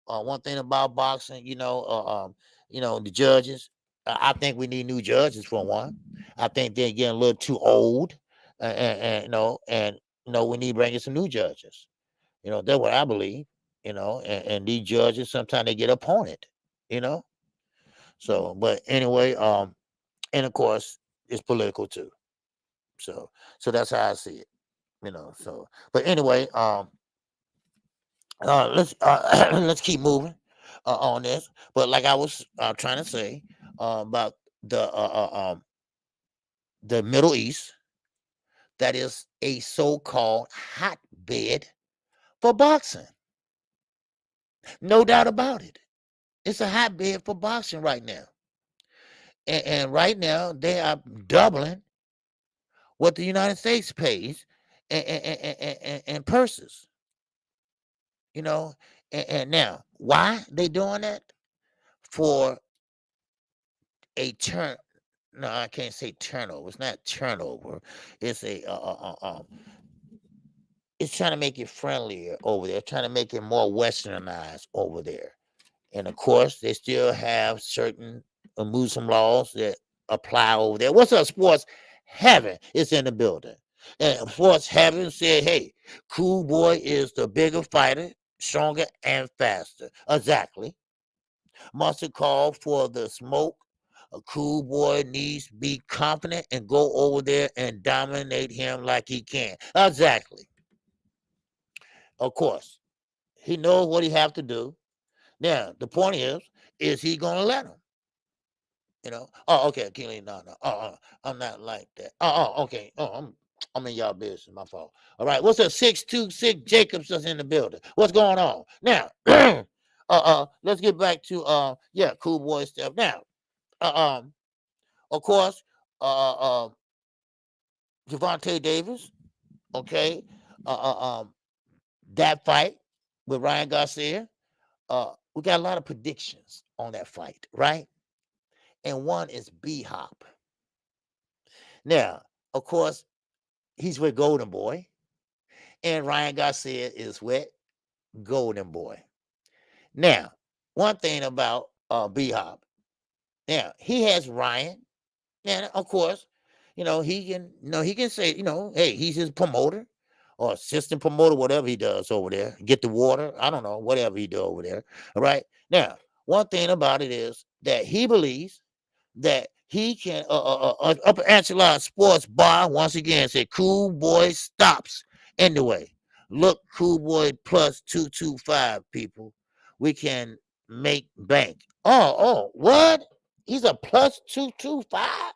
one thing about boxing, the judges. I think we need new judges for one. I think they're getting a little too old, and we need to bring in some new judges. That's what I believe. And these judges sometimes they get opponent. So, but anyway, and of course it's political too. So that's how I see it. So, but anyway, let's let's keep moving on this. But like I was trying to say about the Middle East, that is a so-called hotbed for boxing. No doubt about it. It's a hotbed for boxing right now. And right now, they are doubling what the United States pays and purses. You know, and now, why they doing that? For a turn. No, I can't say turnover. It's not turnover. It's a it's trying to make it friendlier over there, trying to make it more westernized over there. And of course, they still have certain Muslim laws that apply over there. What's up, Sports Heaven? It's in the building. And Sports Heaven said, hey, Cool Boy is the bigger fighter, stronger and faster. Exactly. Monster called for the smoke. A Cool Boy needs to be confident and go over there and dominate him like he can. Exactly. Of course, he knows what he have to do. Now, the point is he going to let him? You know? Oh, okay, Keely, no. I'm not like that. Okay. I'm in y'all business. My fault. All right. What's up? 626 Jacobs is in the building. What's going on? Now, let's get back to Cool Boy stuff. Now, of course, Gervonta Davis, okay, that fight with Ryan Garcia, we got a lot of predictions on that fight, right? And one is B-Hop. Now, of course, he's with Golden Boy, and Ryan Garcia is with Golden Boy. Now, one thing about B-Hop, now he has Ryan, and of course, he can say, hey, he's his promoter or assistant promoter, whatever he does over there. Get the water, I don't know, whatever he do over there. All right. Now, one thing about it is that he believes that he can Upper Echelon Sports Bar once again said Cool Boy stops anyway. Look, Cool Boy plus 225 people. We can make bank. Oh, what? He's a plus 225?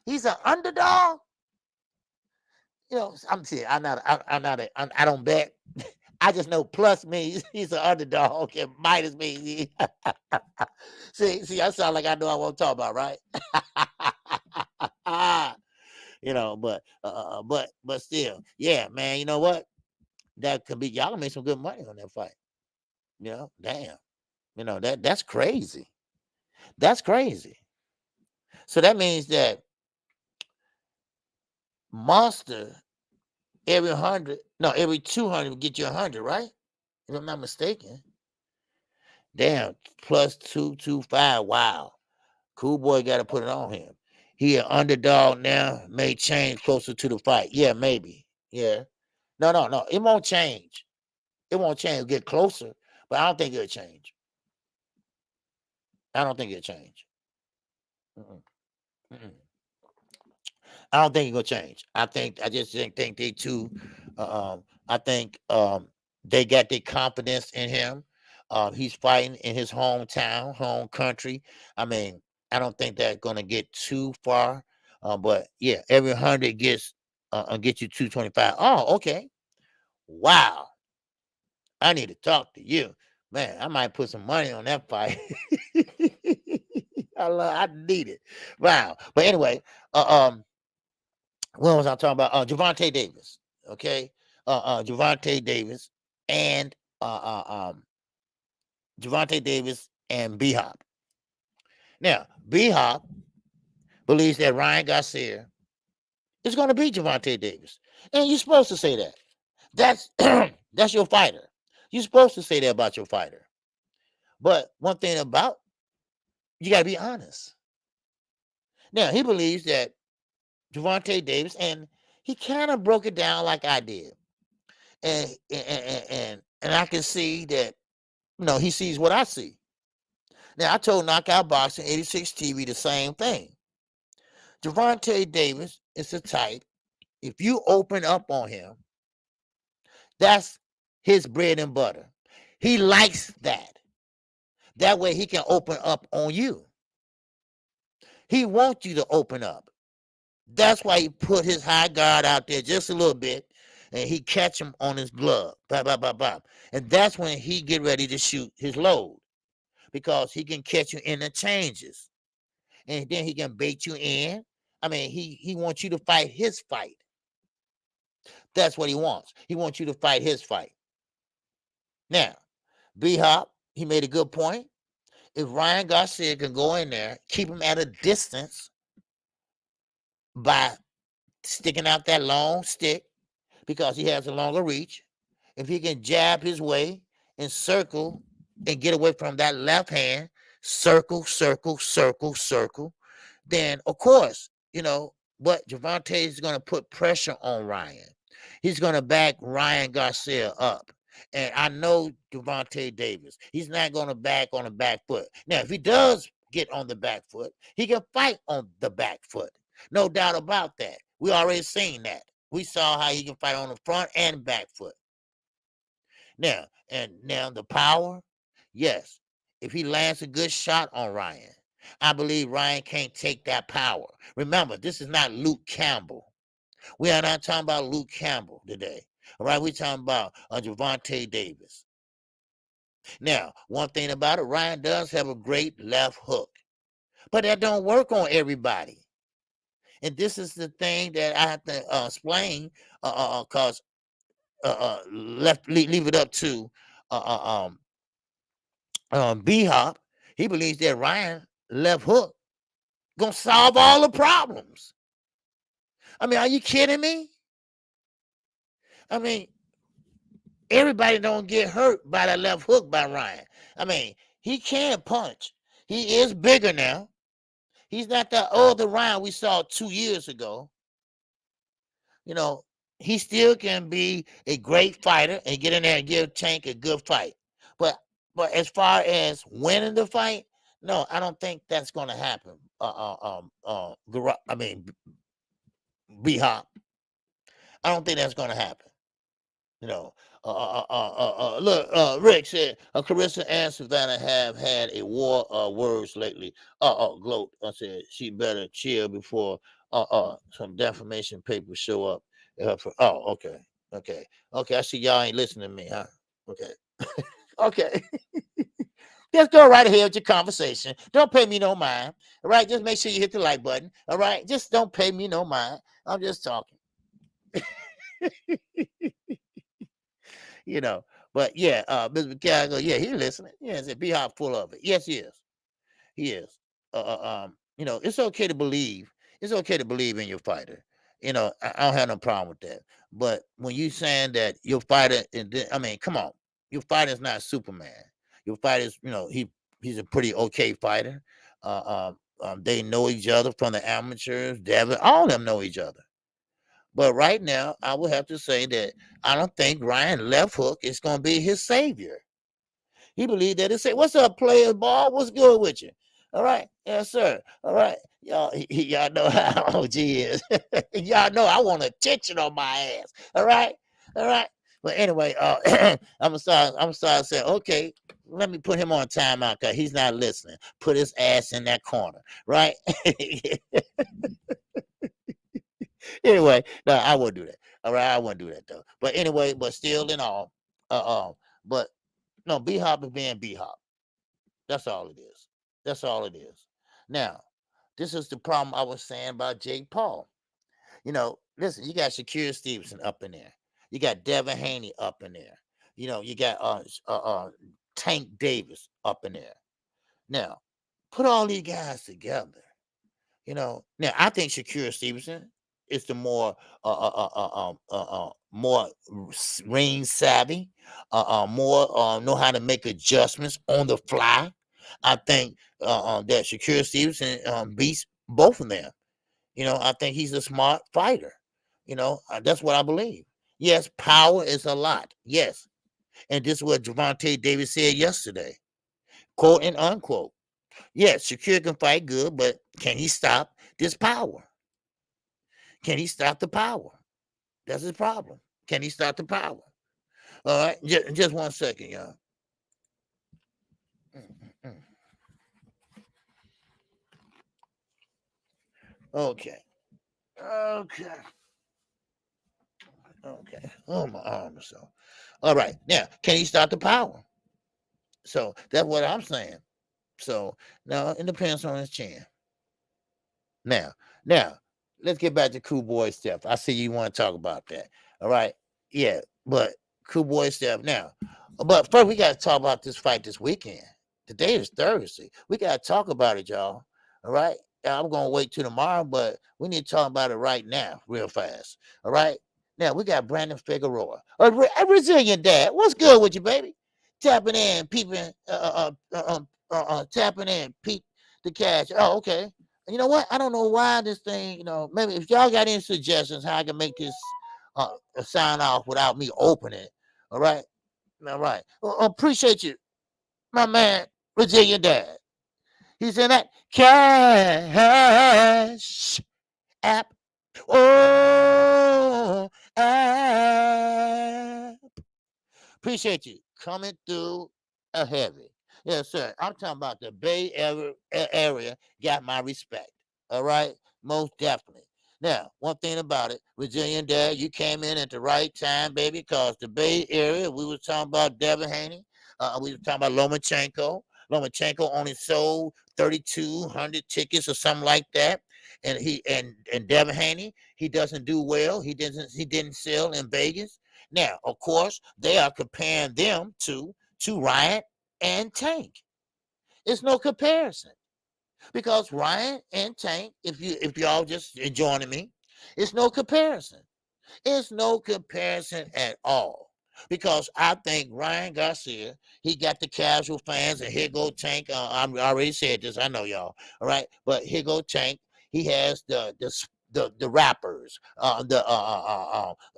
He's an underdog? I'm saying I don't bet. I just know plus means he's an underdog and minus means see, I sound like I know what I'm talking about, right? But still, yeah, man, you know what? That could be y'all made some good money on that fight. Damn. That's crazy. That's crazy. So that means that Monster every 200 will get you 100, right? If I'm not mistaken. Damn, plus 225. Wow. Cool Boy got to put it on him. He an underdog now, may change closer to the fight. Yeah, maybe. Yeah. No. It won't change. It won't change. It'll get closer, but I don't think it'll change. I don't think it'll change. I don't think it's gonna change. I just think they two. I think they got their confidence in him. He's fighting in his hometown, home country. I mean, I don't think that's gonna get too far. But yeah, every 100 gets you 225. Oh, okay. Wow. I need to talk to you, man. I might put some money on that fight. I need it. Wow. But anyway, what was I talking about? Gervonta Davis. Okay. Gervonta Davis and Gervonta Davis and B-Hop. Now, B-Hop believes that Ryan Garcia is going to beat Gervonta Davis. And you're supposed to say that. That's your fighter. You're supposed to say that about your fighter. But one thing about, you got to be honest. Now, he believes that Gervonta Davis, and he kind of broke it down like I did. And I can see that, he sees what I see. Now, I told Knockout Boxing 86 TV the same thing. Gervonta Davis is the type, if you open up on him, that's his bread and butter. He likes that. That way he can open up on you. He wants you to open up. That's why he put his high guard out there just a little bit, and he catch him on his glove. Bop, bop, bop, bop. And that's when he get ready to shoot his load, because he can catch you in the changes, and then he can bait you in. I mean, he wants you to fight his fight. That's what he wants. He wants you to fight his fight. Now, B-Hop, he made a good point. If Ryan Garcia can go in there, keep him at a distance by sticking out that long stick, because he has a longer reach, if he can jab his way and circle and get away from that left hand, circle, circle, circle, circle, then of course, but Gervonta is going to put pressure on Ryan. He's going to back Ryan Garcia up. And I know Gervonta Davis, he's not going to back on the back foot. Now, if he does get on the back foot, he can fight on the back foot. No doubt about that. We already seen that. We saw how he can fight on the front and back foot. Now the power, yes. If he lands a good shot on Ryan, I believe Ryan can't take that power. Remember, this is not Luke Campbell. We are not talking about Luke Campbell today. All right, we're talking about Gervonta Davis. Now, one thing about it, Ryan does have a great left hook, but that don't work on everybody. And this is the thing that I have to explain, because leave it up to B-Hop. He believes that Ryan left hook gonna solve all the problems. I mean, are you kidding me? I mean, everybody don't get hurt by that left hook by Ryan. I mean, he can punch. He is bigger now. He's not the older Ryan we saw 2 years ago. He still can be a great fighter and get in there and give Tank a good fight. But as far as winning the fight, no, I don't think that's going to happen. B-Hop. I don't think that's going to happen. Look, Rick said, Carissa and Savannah have had a war of words lately. Gloat. I said she better chill before some defamation papers show up. Okay. I see y'all ain't listening to me, huh? Okay. Okay. Just go right ahead with your conversation. Don't pay me no mind. All right. Just make sure you hit the like button. All right. Just don't pay me no mind. I'm just talking. But yeah, Mr. McCall, yeah, he's listening. Yeah, it's a B-Hop full of it. Yes, he is. He is. It's okay to believe. It's okay to believe in your fighter. I don't have no problem with that. But when you saying that your fighter, come on, your fighter is not Superman. Your fighter is, he's a pretty okay fighter. They know each other from the amateurs. Devin, all of them know each other. But right now, I would have to say that I don't think Ryan left hook is going to be his savior. He believed that it's what's up, player ball? What's good with you? All right. Yes, sir. All right. Y'all know how OG is. Y'all know I want attention on my ass. All right. But anyway, I'm gonna start saying, okay, let me put him on timeout because he's not listening. Put his ass in that corner, right? Anyway, no, I won't do that. All right, I won't do that though. But anyway, but still in all, but no, B-Hop is being B-Hop. That's all it is. That's all it is. Now, this is the problem I was saying about Jake Paul. Listen, you got Shakira Stevenson up in there. You got Devin Haney up in there. You got Tank Davis up in there. Now, put all these guys together. Now I think Shakira Stevenson is the more ring savvy, more know how to make adjustments on the fly. I think that Shakira Stevenson beats both of them. I think he's a smart fighter. That's what I believe. Yes, power is a lot. Yes, and this is what Gervonta Davis said yesterday, quote and unquote. Yes, Shakira can fight good, but can he stop this power? Can he stop the power? That's his problem. Can he stop the power? All right, just 1 second, y'all. Okay. Okay. Okay. Oh, my arm. So, all right. Now, can he stop the power? So that's what I'm saying. So now it depends on his chin. Now, let's get back to Cool Boy stuff. I see you want to talk about that. All right. Yeah, but Cool Boy stuff now. But first, we got to talk about this fight this weekend. Today is Thursday. We got to talk about it, y'all. All right. I'm going to wait till tomorrow, but we need to talk about it right now, real fast. All right. Now, we got Brandon Figueroa, a Brazilian dad. What's good with you, baby? Tapping in, peeping, tapping in, peep the cash. Oh, okay. You know what? I don't know why this thing, maybe if y'all got any suggestions how I can make this sign off without me opening it. All right. All right. Appreciate you, my man, Brazilian dad. He's in that cash app. Oh, app. Appreciate you coming through a heavy. Yes, sir. I'm talking about the Bay area got my respect. All right? Most definitely. Now, one thing about it, Brazilian dad, you came in at the right time, baby, because the Bay Area, we were talking about Devin Haney. We were talking about Lomachenko. Lomachenko only sold 3,200 tickets or something like that. And Devin Haney, he doesn't do well. He didn't sell in Vegas. Now, of course, they are comparing them to Ryan and Tank. It's no comparison. Because Ryan and Tank, if y'all just joining me, it's no comparison. It's no comparison at all. Because I think Ryan Garcia, he got the casual fans, and here go Tank. I already said this, I know y'all. All right, but here go Tank. He has the rappers,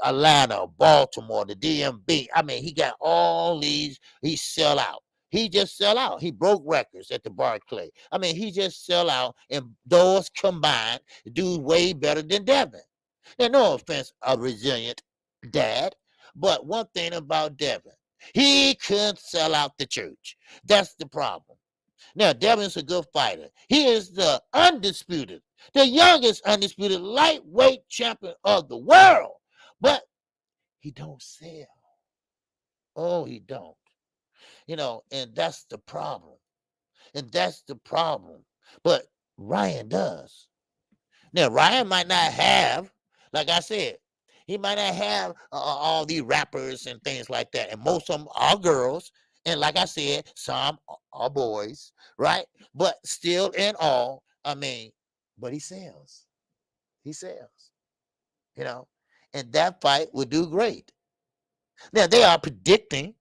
Atlanta, Baltimore, the DMB. I mean, he got all these. He sell out. He just sell out. He broke records at the Barclay. I mean, he just sell out, and those combined do way better than Devin. Now, no offense, a resilient dad, but one thing about Devin, he couldn't sell out the church. That's the problem. Now, Devin's a good fighter. He is the youngest undisputed lightweight champion of the world, but he don't sell. Oh, he don't. And that's the problem. But Ryan does. Now, Ryan might not have, like I said, he might not have all these rappers and things like that. And most of them are girls. And like I said, some are boys, right? But still in all, I mean, but he sells. He sells, and that fight would do great. Now, they are predicting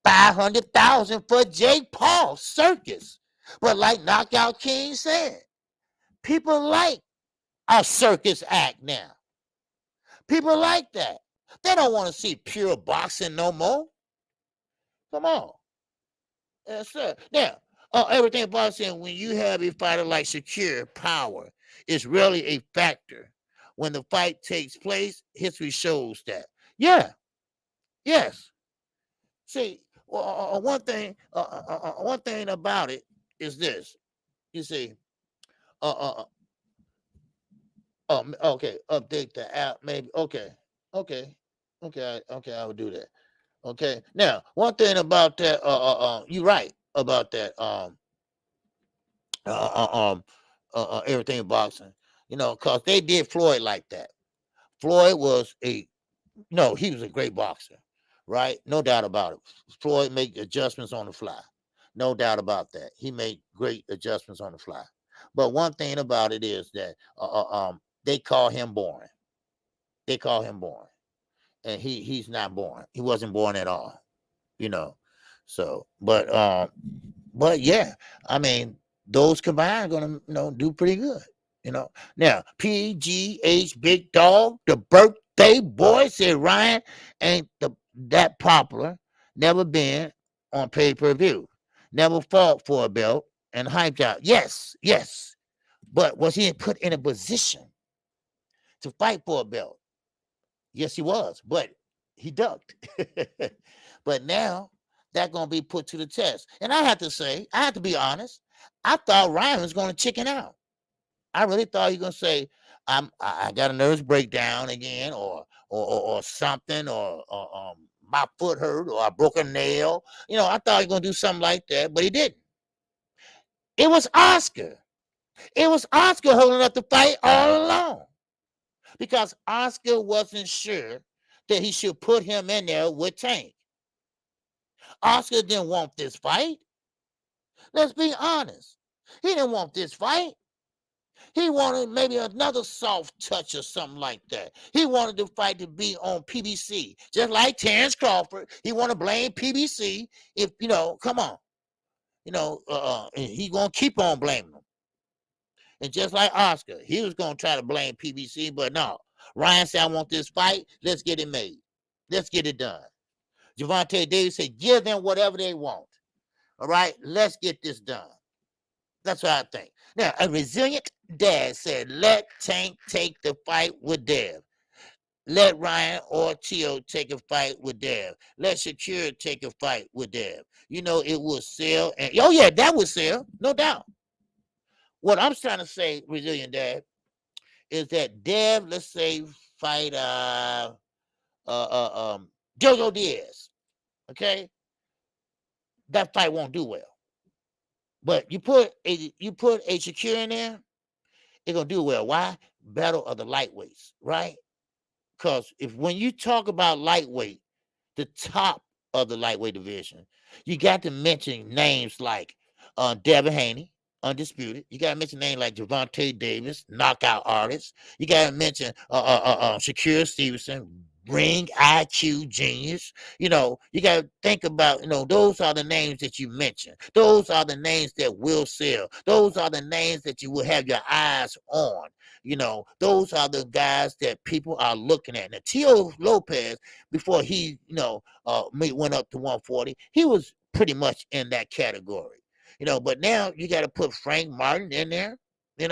500,000 for Jake Paul circus. But like Knockout King said, people like a circus act now. People like that. They don't want to see pure boxing no more. Come on. Yes, sir. Now, everything about saying when you have a fighter like secure power, it's really a factor. When the fight takes place, history shows that. Yeah. Yes. See, one thing about it is this. You see, okay, update the app, maybe. Okay, I would do that. Okay, now one thing about that, you're right about that. Everything boxing, because they did Floyd like that. Floyd was he was a great boxer, right? No doubt about it. Floyd made adjustments on the fly. No doubt about that. He made great adjustments on the fly. But one thing about it is that they call him boring. They call him boring. And he's not boring. He wasn't boring at all. So but yeah, I mean, those combined are gonna do pretty good. Now PGH Big Dog, the birthday boy, said Ryan ain't that popular, never been on pay-per-view, never fought for a belt, and hyped out. Yes, but was he put in a position to fight for a belt? Yes, he was, but he ducked. But now that's gonna be put to the test. And I have to be honest, I thought Ryan was gonna chicken out. I really thought he was going to say, I got a nervous breakdown again, or something, or my foot hurt, or I broke a nail. I thought he was gonna do something like that, but he didn't. It was Oscar. It was Oscar holding up the fight all along, because Oscar wasn't sure that he should put him in there with Tank. Oscar didn't want this fight. Let's be honest. He didn't want this fight. He wanted maybe another soft touch or something like that. He wanted the fight to be on PBC, just like Terrence Crawford. He want to blame PBC. If come on, he gonna keep on blaming them. And just like Oscar, he was gonna try to blame PBC, but no. Ryan said, "I want this fight. Let's get it made. Let's get it done." Gervonta Davis said, "Give them whatever they want. All right, let's get this done." That's what I think. Now, a resilient dad said, "Let Tank take the fight with Dev. Let Ryan or Tszyu take a fight with Dev. Let Shakira take a fight with Dev. It will sell." And oh yeah, that would sell, no doubt. What I'm trying to say, resilient dad, is that Dev, let's say, fight Jojo Diaz. Okay, that fight won't do well. But you put a Shakira in there, it's gonna do well. Why? Battle of the lightweights, right? Because when you talk about lightweight, the top of the lightweight division, you got to mention names like Devin Haney, undisputed. You got to mention names like Gervonta Davis, knockout artist. You got to mention Shakira Stevenson, ring IQ genius. You got to think about, those are the names that you mentioned. Those are the names that will sell. Those are the names that you will have your eyes on. Those are the guys that people are looking at. Now, Tszyu Lopez, before he, went up to 140, he was pretty much in that category. But now you got to put Frank Martin in there. You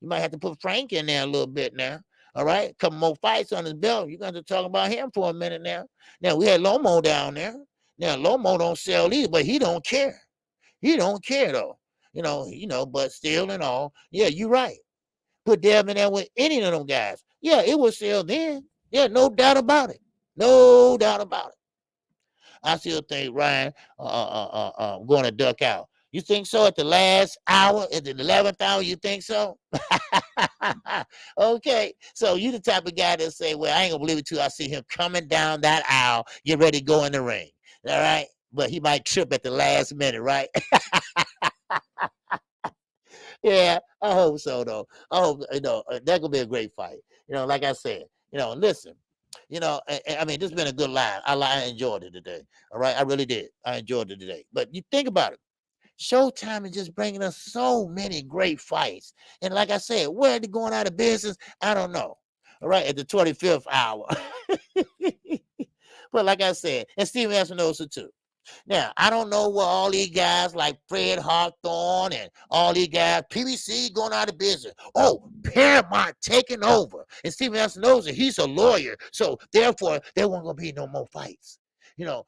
might have to put Frank in there a little bit now. All right, a couple more fights on his belt. You're going to talk about him for a minute now. Now, we had Lomo down there. Now, Lomo don't sell either, but he don't care. He don't care, though. But still and all, yeah, you're right. Put Dev in there with any of them guys. Yeah, it would sell then. Yeah, no doubt about it. No doubt about it. I still think Ryan going to duck out. You think so at the last hour, at the 11th hour, you think so? Okay, so you the type of guy that say, well, I ain't going to believe it till I see him coming down that aisle, get ready to go in the ring. All right? But he might trip at the last minute, right? Yeah, I hope so, though. I hope, that going to be a great fight. Like I said, listen. I mean, this has been a good line. I enjoyed it today. All right, I really did. I enjoyed it today. But you think about it. Showtime is just bringing us so many great fights. And like I said, where are they going out of business? I don't know. All right, at the 25th hour. But like I said, and Steven Espinosa too. Now, I don't know what all these guys like Fred Hawthorne and all these guys, PBC going out of business. Oh, Paramount taking over. And Steven Espinosa, he's a lawyer. So therefore, there won't going to be no more fights. The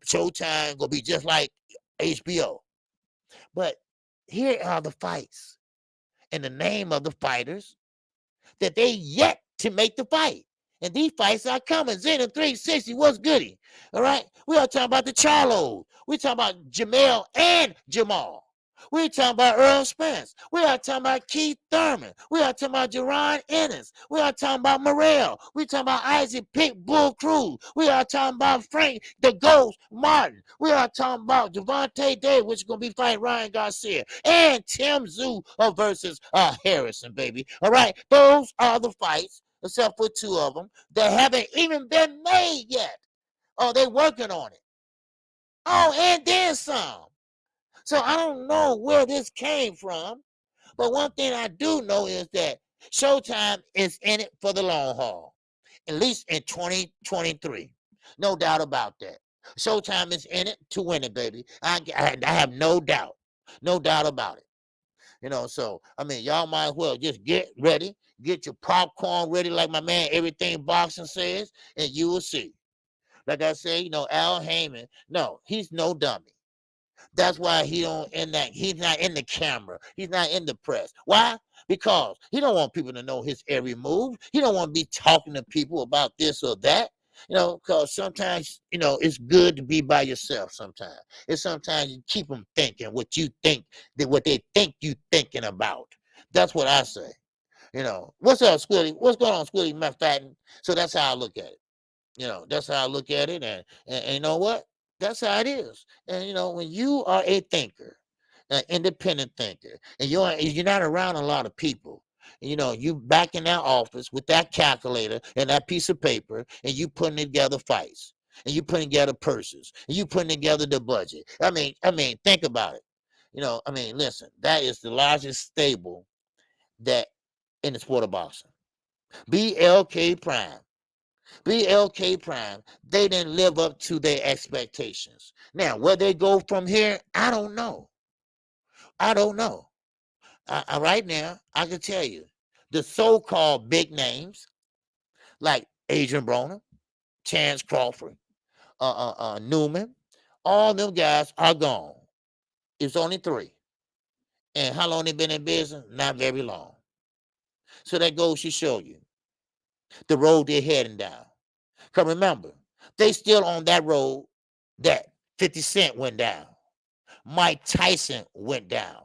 Showtime going to be just like HBO. But here are the fights and the name of the fighters that they yet to make the fight. And these fights are coming. Zeta 360, what's goody? All right? We are talking about the Charlos. We're talking about Jamel and Jamal. We're talking about Earl Spence. We are talking about Keith Thurman. We are talking about Jerron Ennis. We are talking about Morrell. We're talking about Isaac Pitbull Cruz. We are talking about Frank the Ghost Martin. We are talking about Gervonta Davis, which is going to be fighting Ryan Garcia. And Tim Tszyu versus Harrison, baby. All right? Those are the fights, except for two of them, that haven't even been made yet. Oh, they're working on it. Oh, and then some. So I don't know where this came from, but one thing I do know is that Showtime is in it for the long haul, at least in 2023. No doubt about that. Showtime is in it to win it, baby. I have no doubt. No doubt about it. So, I mean, y'all might as well just get ready, get your popcorn ready, like my man Everything Boxing says, and you will see. Like I say, Al Heyman, no, he's no dummy. That's why he's not in the camera. He's not in the press. Why? because he don't want people to know his every move. He don't want to be talking to people about this or that. Because sometimes, it's good to be by yourself sometimes. It's sometimes you keep them thinking what you think, what they think you thinking about. That's what I say. What's up, Squiddy? What's going on, Squiddy McFadden? So that's how I look at it. That's how I look at it. And you know what? That's how it is. And, when you are a thinker, an independent thinker, and you're not around a lot of people, you back in that office with that calculator and that piece of paper, and you putting together fights, and you putting together purses, and you putting together the budget. I mean, think about it. Listen, that is the largest stable that in the sport of boxing. BLK Prime, they didn't live up to their expectations. Now, where they go from here, I don't know. Right now, I can tell you, the so-called big names like Adrian Broner, Terrence Crawford, Newman, all them guys are gone. It's only 3. And how long they been in business? Not very long. So that goes to show you the road they're heading down. Because remember, they still on that road that 50 Cent went down. Mike Tyson went down.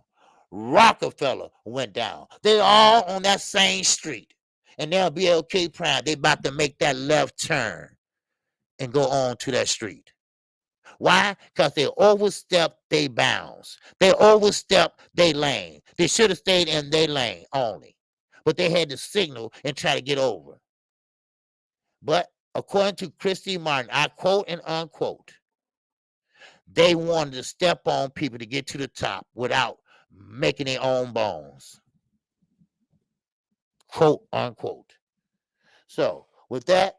Rockefeller went down. They all on that same street. And now BLK Prime, they about to make that left turn and go on to that street. Why? Because they overstepped their bounds. They overstepped their lane. They should have stayed in their lane only. But they had to signal and try to get over. But according to Christy Martin, I quote and unquote, they wanted to step on people to get to the top without making their own bones. Quote unquote. So with that,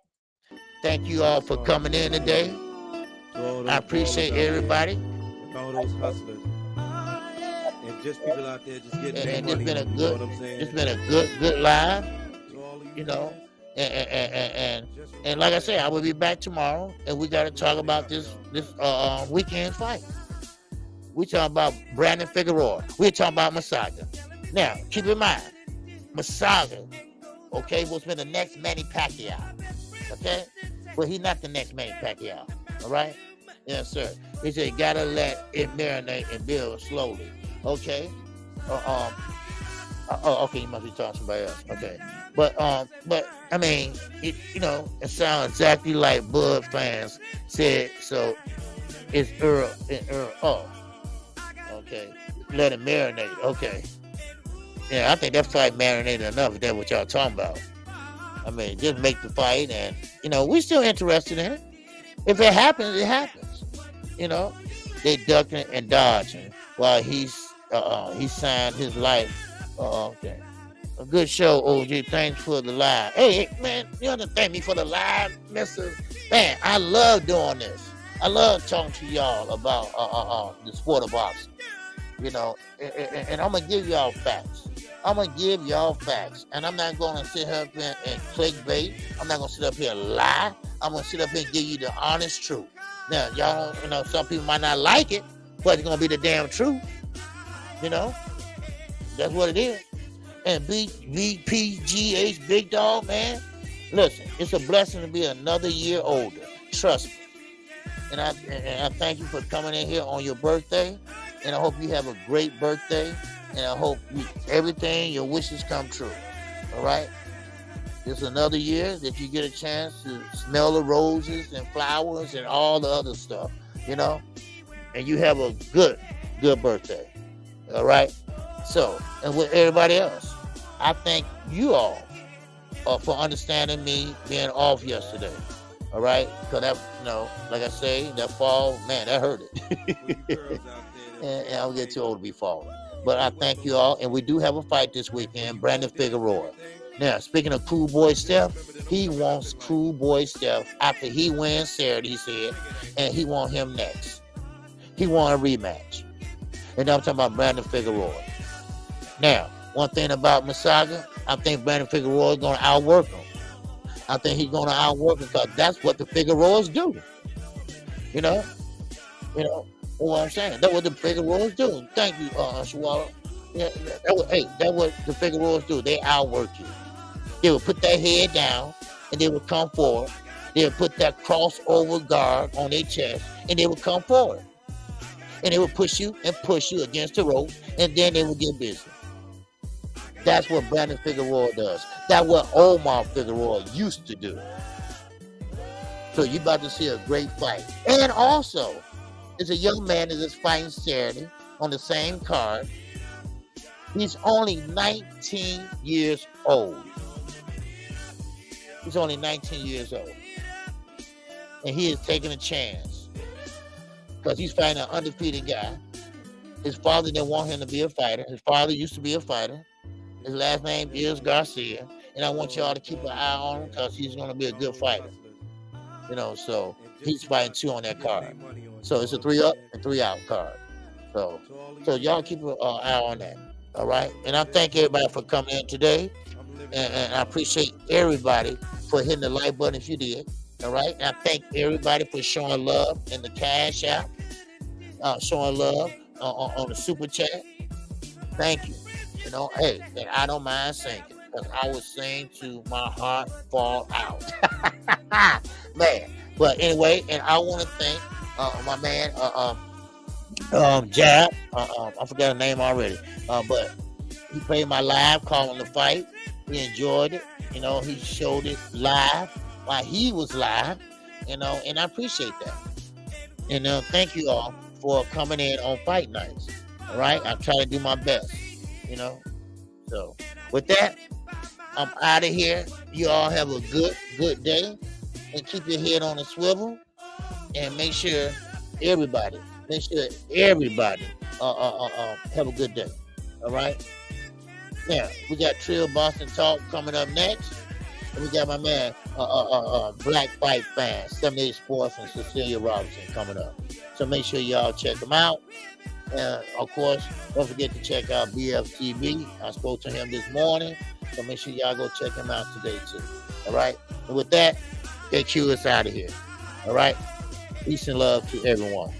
thank you all for coming in today. I appreciate everybody. All those hustlers. And just people out there just getting their And money. it's been a good live, And like I said, I will be back tomorrow, and we got to talk about this weekend fight. We talking about Brandon Figueroa. We're talking about Masaga. Now, keep in mind, Masaga, okay, was been the next Manny Pacquiao, okay? But he's not the next Manny Pacquiao, all right? Yes, sir. He said you gotta let it marinate and build slowly, okay? Okay, you must be talking to somebody else, okay? But I mean, it sounds exactly like Bud fans said. So it's Earl and Earl. Oh, okay. Let it marinate. Okay. Yeah, I think that fight marinated enough. If that's what y'all talking about. I mean, just make the fight, and we're still interested in it. If it happens, it happens. They ducking and dodging while he signed his life. Okay. A good show, OG. Thanks for the live. Hey, man, you have to thank me for the live, Mr. Man, I love doing this. I love talking to y'all about the sport of boxing. And I'm going to give y'all facts. And I'm not going to sit up here and clickbait. I'm not going to sit up here and lie. I'm going to sit up here and give you the honest truth. Now, y'all, some people might not like it, but it's going to be the damn truth. That's what it is. And BPGH, Big Dog, man, listen, it's a blessing to be another year older. Trust me. And I thank you for coming in here on your birthday. And I hope you have a great birthday. And I hope everything, your wishes come true. All right? It's another year that you get a chance to smell the roses and flowers and all the other stuff, And you have a good birthday. All right? So, and with everybody else, I thank you all for understanding me being off yesterday. All right? Because that, like I say, that fall, man, that hurt it. and I'll get too old to be falling. But I thank you all. And we do have a fight this weekend, Brandon Figueroa. Now, speaking of Cool Boy Steph, he wants Cool Boy Steph after he wins Saturday, he said, and he wants him next. He want a rematch. And I'm talking about Brandon Figueroa. Now, one thing about Masaga, I think Brandon Figueroa is going to outwork him. I think he's going to outwork him because that's what the Figueroas do. What I'm saying. That's what the Figueroas do. Thank you, Swallow. Yeah, that's what the Figueroas do. They outwork you. They would put their head down and they would come forward. They would put that crossover guard on their chest and they would come forward. And they would push you against the rope, and then they would get busy. That's what Brandon Figueroa does. That's what Omar Figueroa used to do. So you're about to see a great fight. And also, there's a young man that is fighting Saturday on the same card. He's only 19 years old. He's only 19 years old. And he is taking a chance. Because he's fighting an undefeated guy. His father didn't want him to be a fighter. His father used to be a fighter. His last name is Garcia. And I want y'all to keep an eye on him because he's going to be a good fighter. You know, so he's fighting 2 on that card. So it's a 3-up and 3-out card. So y'all keep an eye on that. All right? And I thank everybody for coming in today. And I appreciate everybody for hitting the like button if you did. All right, and I thank everybody for showing love in the Cash App, showing love on the Super Chat. Thank you. You know, hey, and I don't mind singing because I would sing to my heart fall out. Man, but anyway, and I want to thank my man, Jab. I forgot his name already, but he played my live calling the fight. He enjoyed it. You know, he showed it live. While he was live, you know, and I appreciate that. And thank you all for coming in on fight nights. All right, I try to do my best, you know. So with that, I'm out of here. You all have a good day, and keep your head on a swivel, and make sure everybody have a good day. All right. Now we got Trill Boston Talk coming up next. And we got my man, Black Fight Fan, 78 Sports, and Cecilia Robinson coming up. So make sure y'all check them out. And of course, don't forget to check out BFTV. I spoke to him this morning. So make sure y'all go check him out today too. All right. And with that, KQ is out of here. All right. Peace and love to everyone.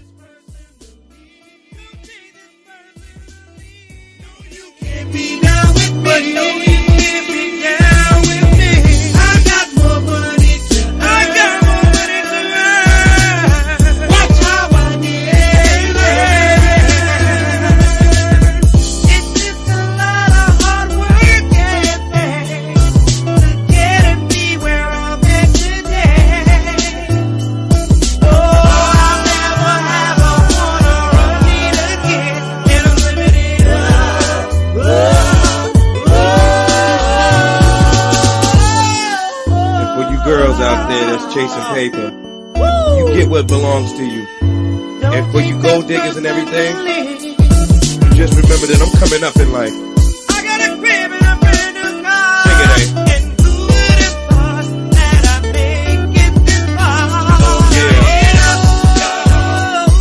You can't be down with me. No, you can't be down with me. I got more money to earn. Watch how I get it. It's just a lot of hard work to get me where I'm at today. Oh, I'll never wanna run it again. And I'm living it up. For you girls out there that's chasing paper, you get what belongs to you. And for you gold diggers and everything, just remember that I'm coming up in life. I got a crib